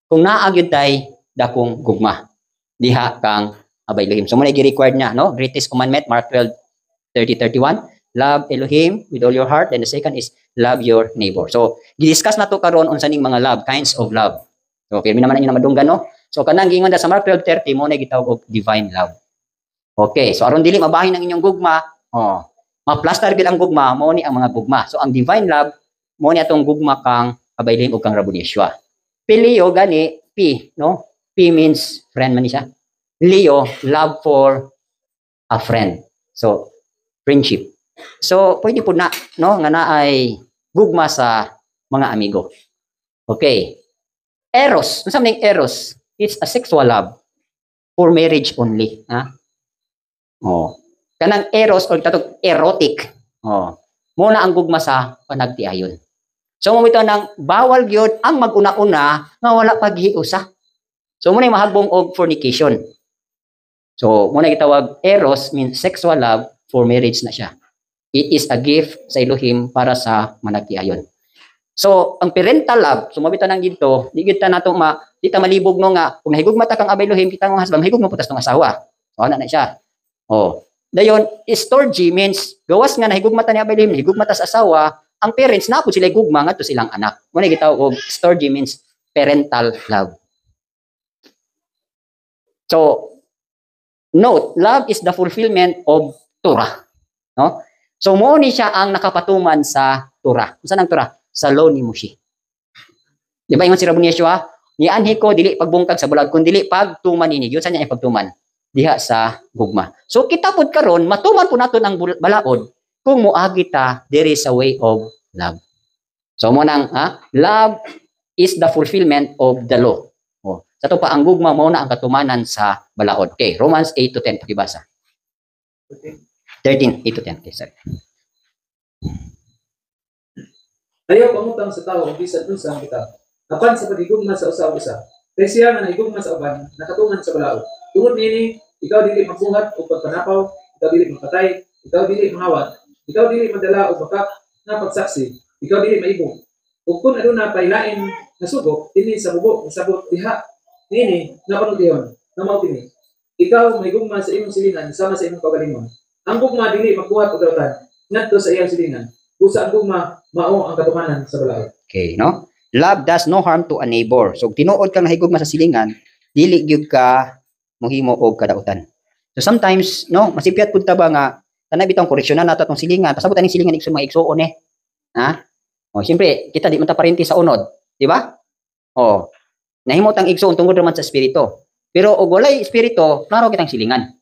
Kung naa gyud tay dakong gugma diha kang abay Elohim. So mo na gi-required na, no? Greatest commandment, Mark 12:30-31, love Elohim with all your heart, and the second is love your neighbor. So gi-discuss na to karon unsa ning mga love, kinds of love. So pirmi naman ninyo na madunggan, no? So kanang giingon da sa Mark 12:30 mo na gitawag og divine love. Okay, so aron dili mabahin ang inyong gugma, ma-plaster gid ang gugma, mo ni ang mga gugma. So ang divine love mo ni atong gugma kang abay Elohim ug kang Rabon Yeshua. Pilio gani P, no? P means friend man siya. Leo, love for a friend. So friendship. So pwede po na, no, nga naay gugma sa mga amigo. Okay. Eros, unsa man eros? It's a sexual love for marriage only, ha? Kanang eros or tatog erotic. Muna ang gugma sa panagtiayon. So mo ito nang bawal gyud ang maguna-una nga wala paghiusa. So muna mahagbong og fornication. So muna gitawag eros means sexual love for marriage na siya. It is a gift sa Elohim para sa managtiayon. So ang parental love, sumabita nang dito, di gyud ta nato di ta malibog no nga kung nahigugma ta kang abay Elohim kita nga husband, mahigugma putas tong asawa. So ana na siya. Dayon storge means gawas nga nahigugma ta ni abay Elohim, nahigugma ta sa asawa, ang parents na po sila gugma nga to silang anak. Muna gitawag og storge means parental love. So note, love is the fulfillment of Torah. No? So mo ni siya ang nakapatuman sa Torah. Unsa nang Torah? Sa law ni Moshe. Di ba ingon si Rabon Yeshua? Ni anhi ko dili pagbungkag sa bulag kun dili pagtuman ini. Yun sa niya pagtuman diha sa gugma. So kita pud karon matuman po naton ang balaod kung moagi ta there is a way of love. So mo nang love is the fulfillment of the law. Sa to pa ang gugma mo na ang katumanan sa balaod. Okay, Romans 8-10 pakibasa. 13, 8-10. Okay, sorry. Ayaw pangutang sa tao ang bisan unsa ang kita. Apan sa pagigugma sa usa-usa. Kay siya nga nahigugma sa uban, nakatungan sa balaod. Tungod nini, ikaw dili magbuhat o pagpanapaw, ikaw dili magpatay, ikaw dili mangawat, ikaw dili madala o bakak na pagsaksi, ikaw dili maibog. Ug kun aduna pailain nga sugok dinhi sa bubok sabot diha nini nga panudihon nga mao kini. Ikaw may gugma sa imong silingan sama sa imong kaugalingon. Ang gugma dili magbuhat og dawtan ngadto sa iyang silingan. Busa ang gugma mao ang katumanan sa balaod. Okay, no? Love does no harm to a neighbor. So tinuod kang nahigugma sa silingan, dili gyud ka mohimo og kadautan. So sometimes, no, masipyat pud ta ba nga tanay bitong koreksyonan nato atong silingan, pasabot aning silingan igsoon mga igsuon Ha? Siyempre, kita di man ta parenti sa unod, di ba? Nahimo tang igsuon tungod naman sa espiritu. Pero og walay espiritu, klaro kitang silingan.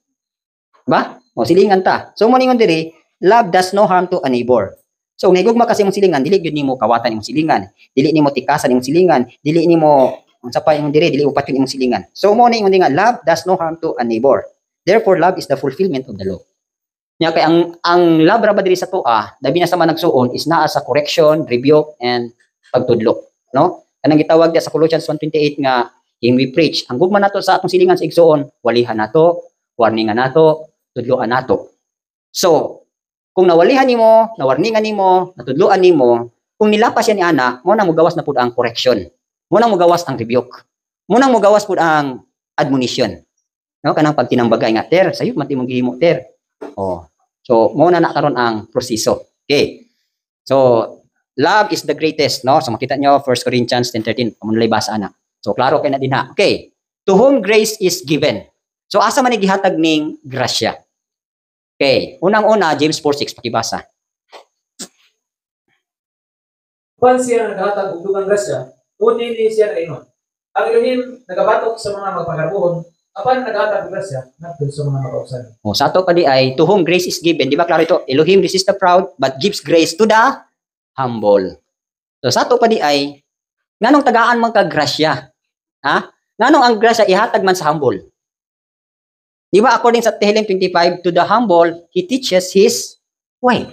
Ba? Silingan ta. So mo ningon diri, love does no harm to a neighbor. So nahigugma kasi imong silingan, dili gyud nimo kawatan imong silingan, dili nimo tikasan imong silingan, dili nimo unsa pa imong diri, dili upat imong silingan. So mo na ingon nga, love does no harm to a neighbor. Therefore love is the fulfillment of the law. Nya kay ang love ra ba diri sa tuwa, labi na sa managsuon is naa sa correction, rebuke and pagtudlo, no? Kanang gitawag dia sa Colossians 1:28 nga him we preach. Ang gugma nato sa atong silingan sa igsuon, walihan nato, warningan nato, tudloan nato. So kung nawalihan nimo, nawarningan nimo, natudloan nimo, kung nilapas yan ni ana, mo nang mugawas na pud ang correction. Mo nang mugawas ang rebuke. Mo nang mugawas pud ang admonition. No, kanang pagtinambagay nga, ter, sayo man timong gihimo, ter. Oh. So, mo na karon ang proseso. Okay. So, love is the greatest, no? So, makita nyo, 1 Corinthians 10:13, pamunulay basa na. So, klaro kay na din ha. Okay. To whom grace is given. So, asa man gihatag ning grasya? Okay. Unang-una, James 4:6, pakibasa. Kung siya naghatag og dugang grasya, kundi ni siya kainon. Ang Elohim nagabatok sa mga magpagarbuhon, apan naghatag og grasya ngadto sa mga makausan. Oh, sa ato pa di ay to whom grace is given. Di ba klaro ito? Elohim resists the proud but gives grace to the humble. So sa ato pa di ay nganong tagaan man ka grasya? Ha? Nganong ang grasya ihatag man sa humble? Di ba according sa Tehillim 25, to the humble he teaches his way.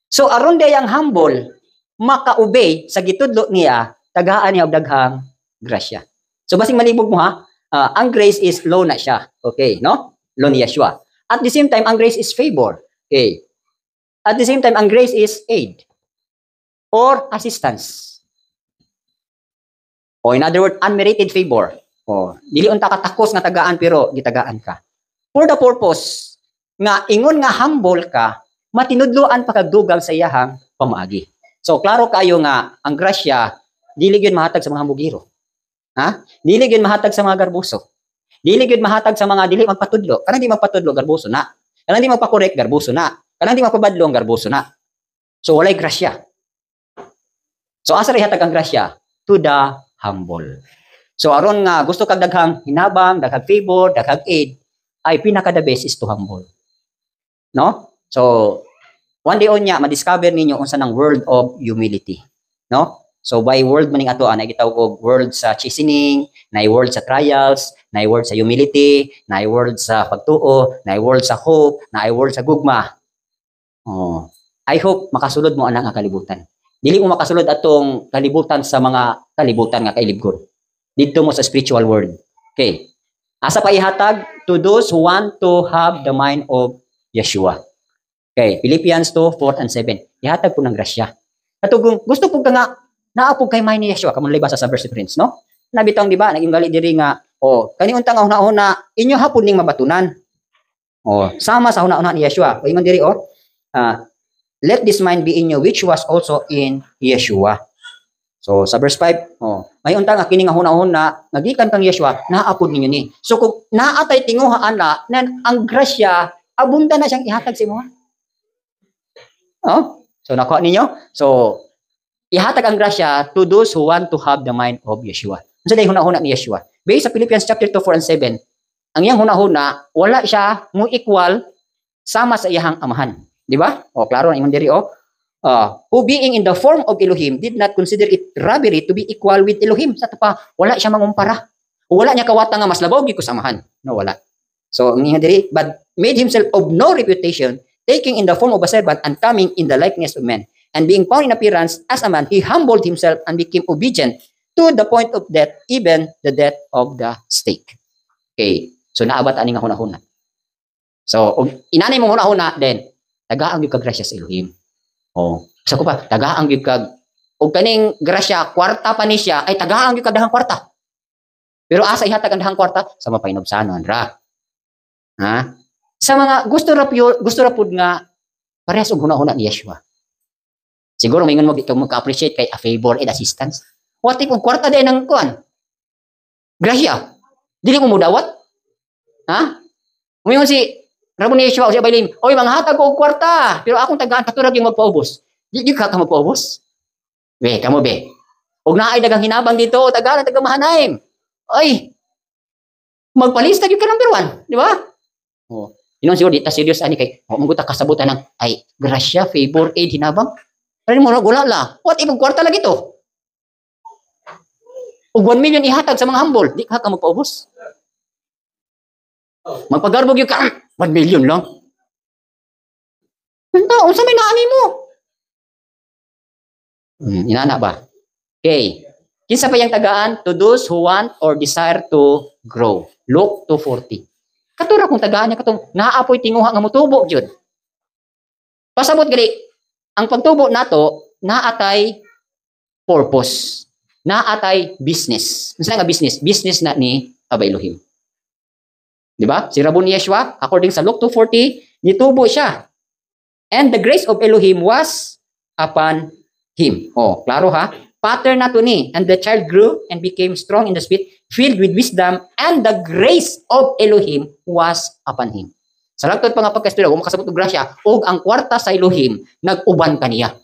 So aron day ang humble maka-obey sa gitudlo niya, tagaan niya og daghang grasya. So basing malibog mo ha, ang grace is law na siya. Okay, no? Law ni Yeshua. At the same time, ang grace is favor. Okay. At the same time, ang grace is aid or assistance. O in other words, unmerited favor. O, dili unta ka takos nga tagaan pero gitagaan ka. For the purpose nga ingon nga humble ka, matinudloan pa kag dugang sa iyahang pamaagi. So klaro kayo nga ang grasya dili gyud mahatag sa mga hambugiro. Ha? Dili gyud mahatag sa mga garbuso. Dili gyud mahatag sa mga dili magpatudlo. Kanang di magpatudlo garbuso na. Kanang di magpa-correct garbuso na. Kanang di magpabadlong garbuso na. So walay grasya. So asa ihatag ang grasya? To the humble. So aron nga gusto kag daghang hinabang, daghang favor, daghang aid, ay pinaka the best is to humble. No? So one day on niya, ma-discover ninyo unsa nang world of humility. No? So, by world maning ato, na gitawag og world sa chastening, na world sa trials, na world sa humility, na world sa pagtuo, na world sa hope, na world sa gugma. Oh. I hope makasulod mo anang kalibutan. Dili mo makasulod atong kalibutan sa mga kalibutan nga kailibgon. Dito mo sa spiritual world. Okay. Asa pa ihatag? To those who want to have the mind of Yeshua. Okay, Philippians 2:4 and 7. Ihatag po ng grasya. Katugong gusto po ka nga naapog kay mind ni Yeshua, kamon libasa sa verse Prince, no? Nabitang di ba naging gali diri nga kani unta nga una-una inyo hapon ning mabatunan. Sama sa una-una ni Yeshua. Ingon diri let this mind be in you which was also in Yeshua. So sa verse 5, may unta nga kini nga una-una nagikan kang Yeshua, naapod ninyo ni. So kung naatay tinguhaan na ang grasya abunda na siyang ihatag sa imo. So nakuha ninyo? So, ihatag ang grasya to those who want to have the mind of Yeshua. Ano sa huna-huna ni Yeshua? Based sa Philippians chapter 2:4 and 7, ang iyang huna-huna, wala siya mo equal sama sa iyahang amahan. Di ba? Klaro na ingon diri who being in the form of Elohim did not consider it robbery to be equal with Elohim. Sa pa, wala siya mangumpara. Wala niya kawata nga mas labaw gyud ko sa amahan. No, wala. So, ang ingon diri, but made himself of no reputation, taking in the form of a servant and coming in the likeness of men. And being found in appearance as a man, he humbled himself and became obedient to the point of death, even the death of the stake. Okay. So, naabot ani nga huna-huna. So, inanay mo huna-huna, then, tagaang yung kagrasya sa Elohim. Sa ko pa, tagaang yung kag, o kaning grasya, kwarta pa ni siya, ay tagaang yung kadahang kwarta. Pero asa ihatag ang dahang kwarta? Sa mapainobsanon, ra. Ha? Sa mga gusto rapud nga parehas og huna-huna ni Yeshua. Siguro maingon mo ikaw magka-appreciate kay a favor and assistance. What if kung kwarta din ng kuan? Grasya. Dili mo mudawat? Ha? Umingon si Ramon ni Yeshua o si Abaylim, oy manghatag ko og kwarta, pero akong tagaan katurag yung magpaubos. Di ka magpaubos. Be, kamo be. Og naay dagang hinabang dito, tagaan taga Mahanaim. Oy. Magpalista gyud ka number 1, di ba? Inon siguro dita serious ani kay maguta kasabutan ng ay grasya, favor, aid, hinabang. Pero mo gula la. What if kwarta lagi to? Og 1 million ihatag sa mga humble, di ka magpaubos. Magpagarbog yung ka, 1 million lang. Unsa may naani mo? Inana ba? Okay. Kinsa pa yung tagaan? To those who want or desire to grow. Luke 2:40. Katura kung tagaan niya katong naapoy tinguha nga motubo jud. Pasabot gali ang pagtubo nato naatay purpose, naatay business. Unsa nga business? Business na ni Aba Elohim. Di ba? Si Rabon Yeshua, according sa Luke 2:40, nitubo siya. And the grace of Elohim was upon him. Oh, klaro ha? Pattern na to ni. And the child grew and became strong in the spirit, filled with wisdom, and the grace of Elohim was upon him. Sa lagtod pa nga pagkastura, kung makasabot og grasya, og ang kwarta sa Elohim, nag-uban kaniya.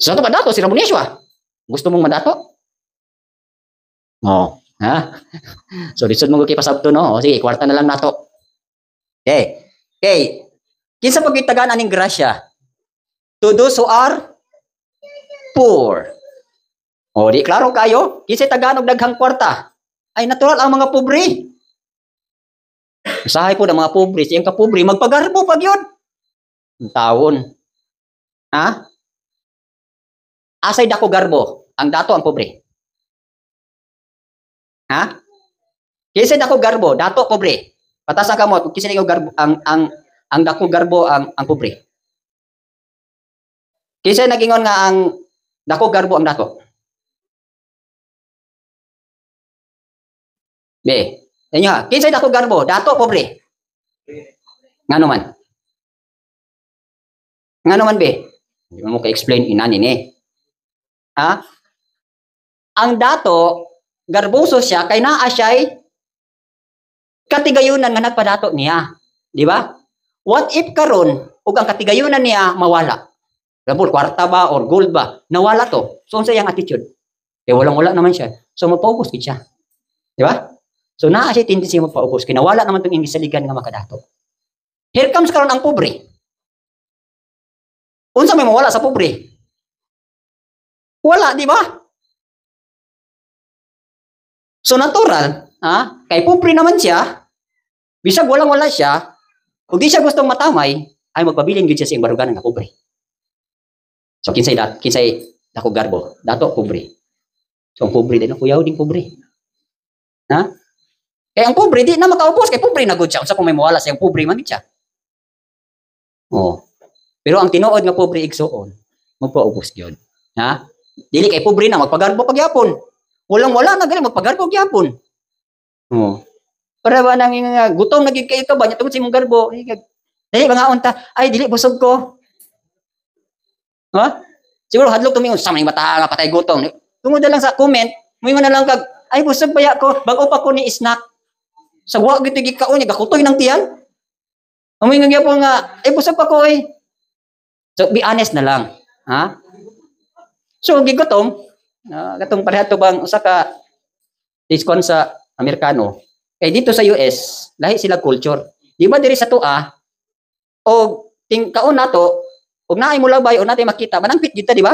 So, ito pa dato, si Rabon Yeshua. Gusto mong madato? Oh, ha? So, lisod mo kay pasabto, no? O, sige, kwarta na lang nato. Okay. Okay. Kinsa pagkitagaan aning grasya? To those who are poor. O, di klaro kayo? Kinsa tagaan og daghang kwarta? Ay, natural ang mga pobre. Usahay po ng mga pobre, siyang kapobre, magpagarbo pag yun. Ang taon. Ha? Asay dako garbo, ang dato ang pobre. Ha? Kisay dako garbo, dato pobre. Patasan ka mo, kisay dako garbo, ang dako garbo ang pobre. Kisay nagingon nga ang dako garbo ang dato. Be, inyo ha, kisay dako garbo, dato pobre. Ngano man? Ngano man be? Hindi mo ka-explain inanin eh. Ha? Ang dato, garboso siya, kay naa siya'y katigayunan nga nagpadato niya. Di ba? What if karon ug ang katigayunan niya mawala? Labor, kwarta ba or gold ba? Nawala to. So, unsa yung attitude? Eh, walang-wala naman siya. So, magpaubos gid siya. Di ba? So, naa siya tendency magpaubos. Kinawala naman itong ingisaligan nga makadato. Here comes karon ang pobre. Unsa may mawala sa pobre? Wala, di ba? So, natural, ha? Kay pobre naman siya, bisag walang-wala siya, kung di siya gustong matamay, ay magpabilin gid siya sa barugan nga pobre. So, kinsay dako garbo, dato pobre. So, ang pobre din, kuyaw din pobre. Ha? Kaya ang pobre, di na makaubos, kay pobre na gud siya. Unsa kung may mawala siyang pobre, man siya. Oh. Pero ang tinuod nga pobre igsuon, magpaubos gyud. Ha? Dili kay pobre na magpagarbo pagyapon. Walang-wala na gali magpagarbo pagyapon. Oh. Para ba nang gutom nagig kay ka ba nya tungod sa imong garbo? Dili mga unta, ay dili busog ko. Ha? Siguro hadlok tumingon sa may mata nga patay gutom. Tungod na lang sa comment, moingon na lang kag ay busog pa ya ko, bag-o pa ko ni snack. Sa wa gid gikaon niya gakutoy ng tiyan. Moingon gyapon nga ay busog pa ko eh. So be honest na lang, ha? So, gigutom, katong pareha to bang usa ka diskon sa Amerikano. Kay dito sa US, lahi sila culture. Di ba diri sa tua, o kaon nato, og naay mo labay o natay makita, manangpit gid ta, di ba?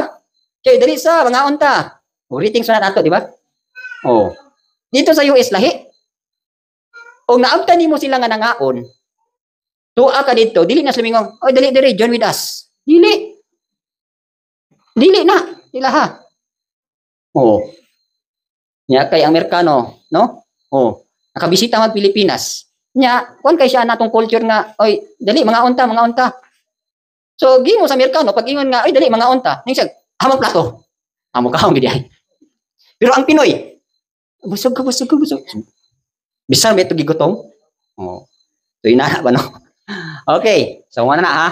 Kay diri sa mga unta, o ratings na nato, di ba? Oh. Dito sa US lahi. Og naabtan nimo sila nga nangaon, tua ka dito, dili na sumingong, oy dili join with us. Dili na. Sila ha. Oh. Nya kay Amerikano, no? Oh. Nakabisita mag Pilipinas. Nya, kon kay siya natong culture nga, oy, dali mga unta. So gimo sa Amerikano pag ingon nga, oy dali mga unta. Ning siya, hamang plato. Amo kaon gid ay. Pero ang Pinoy, busog ka. Bisan may gigutom. Oh. So inana ba no? Okay. So wala na ha.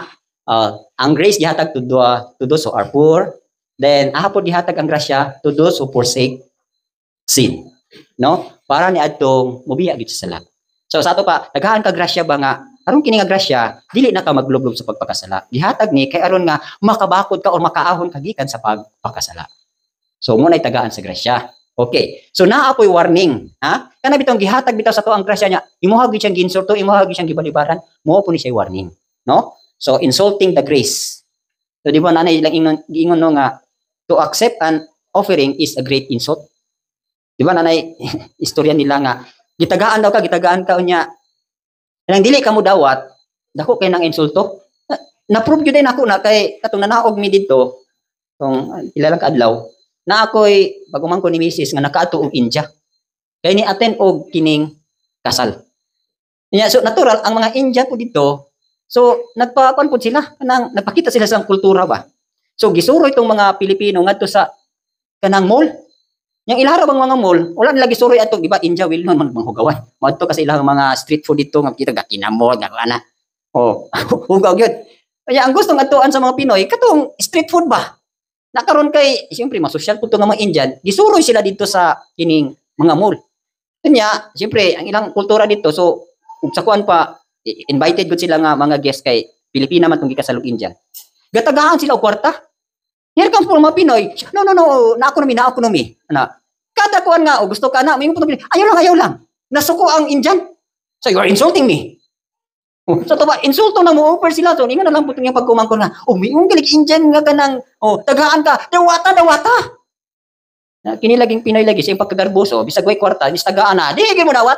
Ang grace gihatag to those who are poor. Then, ahapon gihatag ang grasya to those who forsake sin. No? Para ni adtong mobiya gid sa sala. So, sa ato pa, daghan ka grasya ba nga, aron kini nga grasya, dili na ka maglublob sa pagpakasala. Gihatag ni, kay aron nga, makabakod ka o makaahon ka gikan sa pagpakasala. So, muna tagaan sa grasya. Okay. So, naapoy warning. Ha? Kana bitong gihatag bitaw sa to ang grasya niya, imuha gid siyang ginsulto, imuha gid siyang gibalibaran, mo po ni siya warning. No? So, insulting the grace. So, di ba, nanay lang ingon no nga, to accept an offering is a great insult. Di ba, nanay, istorya nila nga, gitagaan ka unya. Nang dili ka mo dawat, dako kay nang insulto. Na-prove yun din ako na kay, katong nanaog mi dito, kung ilang kaadlaw, na ako'y, baguman ko ni Mrs. nga nakaato og India. Kaya ni-attend og kining kasal. So, natural, ang mga India po dito, So nagpakuan pud sila kanang nagpakita sila sa kultura ba. So gisuro itong mga Pilipino ngadto sa kanang mall. Yang ilahara bang mga mall, wala nila gisuroy ato, di ba? India will man manghugawan. Madto kasi ilang mga street food dito nga kita gakinamol nga ana. Oh, hugaw gyud. Kaya ang gusto ngatuan sa mga Pinoy katong street food ba? Nakaron kay siyempre masosyal pud to nga mga Indian, gisuroy sila dito sa kining mga mall. Kanya, siyempre ang ilang kultura dito so ug sa kuan pa invited gud sila nga mga guest kay Pilipina man tong gikasalog Indian. Gatagahan sila og kwarta. Here comes po mga Pinoy. No, na economy. Ana. Kada kuan nga, gusto ka na, may mga Pinoy. Ayaw lang. Nasuko ang Indian. So you are insulting me. So taba, insulto na mo offer sila. So ingon na lang po yung pagkumangkon na, may galig Indian nga kanang, tagaan ka, dawata. Kini laging Pinoy lagi, siyang pagkagarboso, bisag way kwarta, bis tagaan na, di mo dawat.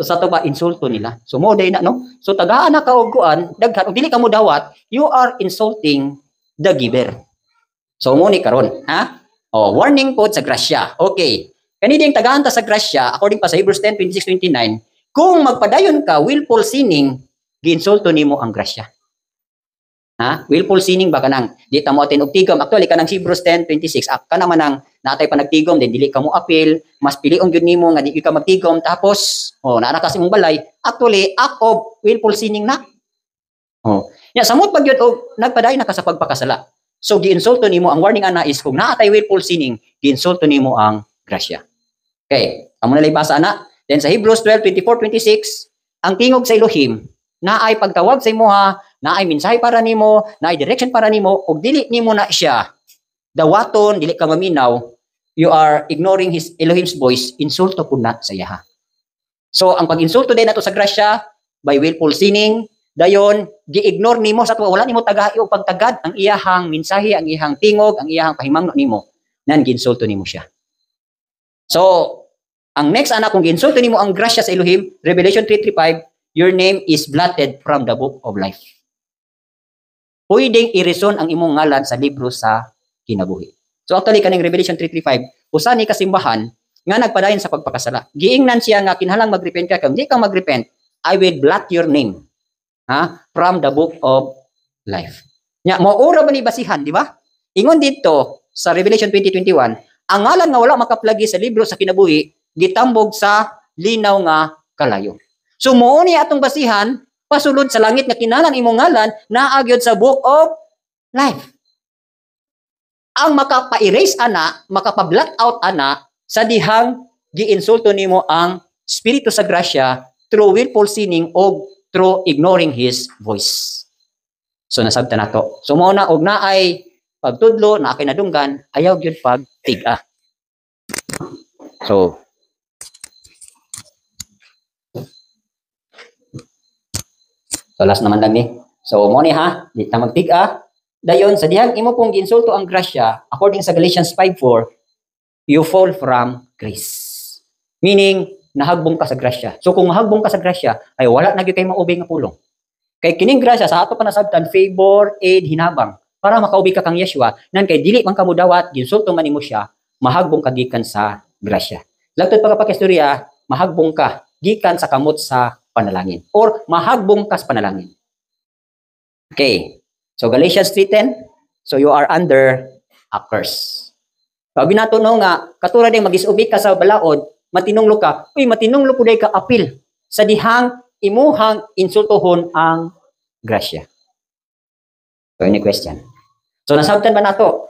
So sa to ba, insulto nila. So mo day na, no? So tagaan na ka og kuan, daghan, dili ka mo dawat, you are insulting the giver. So mo ni karon, ha? Warning po sa grasya. Okay. Kaniding tagaan ta sa grasya, according pa sa Hebrews 10, 26-29, kung magpadayon ka, willful sinning, giinsulto nimo ang grasya. Ha? Willful sinning ba kanang di ta mo atin og tigom. Actually kanang Hebrews 10:26 ka naman ang natay pa nagtigom then dili ka mo appeal, mas pilion gyud nimo nga di ka magtigom tapos naa ka sa imong balay. Actually act of willful sinning na. Ya samot pag gyud og nagpadayon na ka sa pagpakasala. So giinsulto nimo ang warning ana is kung naatay willful sinning, giinsulto nimo ang grasya. Okay, amo na basa ana. Then sa Hebrews 12:24-26, ang tingog sa Elohim naay pagtawag sa imuha, naay mensahe para nimo, naay direction para nimo, ug dili nimo na siya dawaton, dili ka maminaw, you are ignoring his Elohim's voice, insulto pud na sa iya. So ang pag-insulto din nato sa grasya by willful sinning, dayon gi-ignore nimo sa tuwa, wala nimo tagahi og pagtagad ang iyahang mensahe, ang iyahang tingog, ang iyahang pahimangno nimo, nan ginsulto nimo siya. So ang next ana kung ginsulto nimo ang grasya sa Elohim, Revelation 3:35, your name is blotted from the book of life. Pwedeng i-reson ang imong ngalan sa libro sa kinabuhi. So actually kaning Revelation 3:35, usa ni kasimbahan nga nagpadayon sa pagpakasala. Giingnan siya nga kinahanglang magrepent ka, kung di ka magrepent, I will blot your name from the book of life. Nya maura ba ni basihan, di ba? Ingon dito sa Revelation 20:21, ang ngalan nga wala makaplagi sa libro sa kinabuhi gitambog sa linaw nga kalayo. So mao ni atong basihan pasulod sa langit nga kinahanglan imong ngalan naagyod sa book of life. Ang makapa-erase ana, makapa-blot out ana sa dihang giinsulto nimo ang Espiritu sa grasya through willful sinning o through ignoring his voice. So nasabtan nato. So mao na og naay pagtudlo na kinadunggan ayaw gyud pag tiga. So last naman lang ni. So mo ni ha, di ta magtiga. Dayon sa dihang imo pong giinsulto ang grasya, according sa Galatians 5:4, you fall from grace. Meaning nahagbong ka sa grasya. So kung nahagbong ka sa grasya, ay wala na gyud kay maubi nga pulong. Kay kining grasya sa ato pa nasabtan favor, aid, hinabang para makaubi ka kang Yeshua, nan kay dili man ka mudawat, ginsulto man nimo siya, mahagbong ka gikan sa grasya. Lagtod pa ka istorya, mahagbong ka gikan sa kamot sa panalangin or mahagbong ka sa panalangin. Okay. So Galatians 3:10, so you are under a curse. Sabi nato no nga katulad ng magisubi ka sa balaod, matinunglo ka. Matinunglo puday ka apil sa dihang imuhang insultohon ang grasya. So any question? So nasabtan ba nato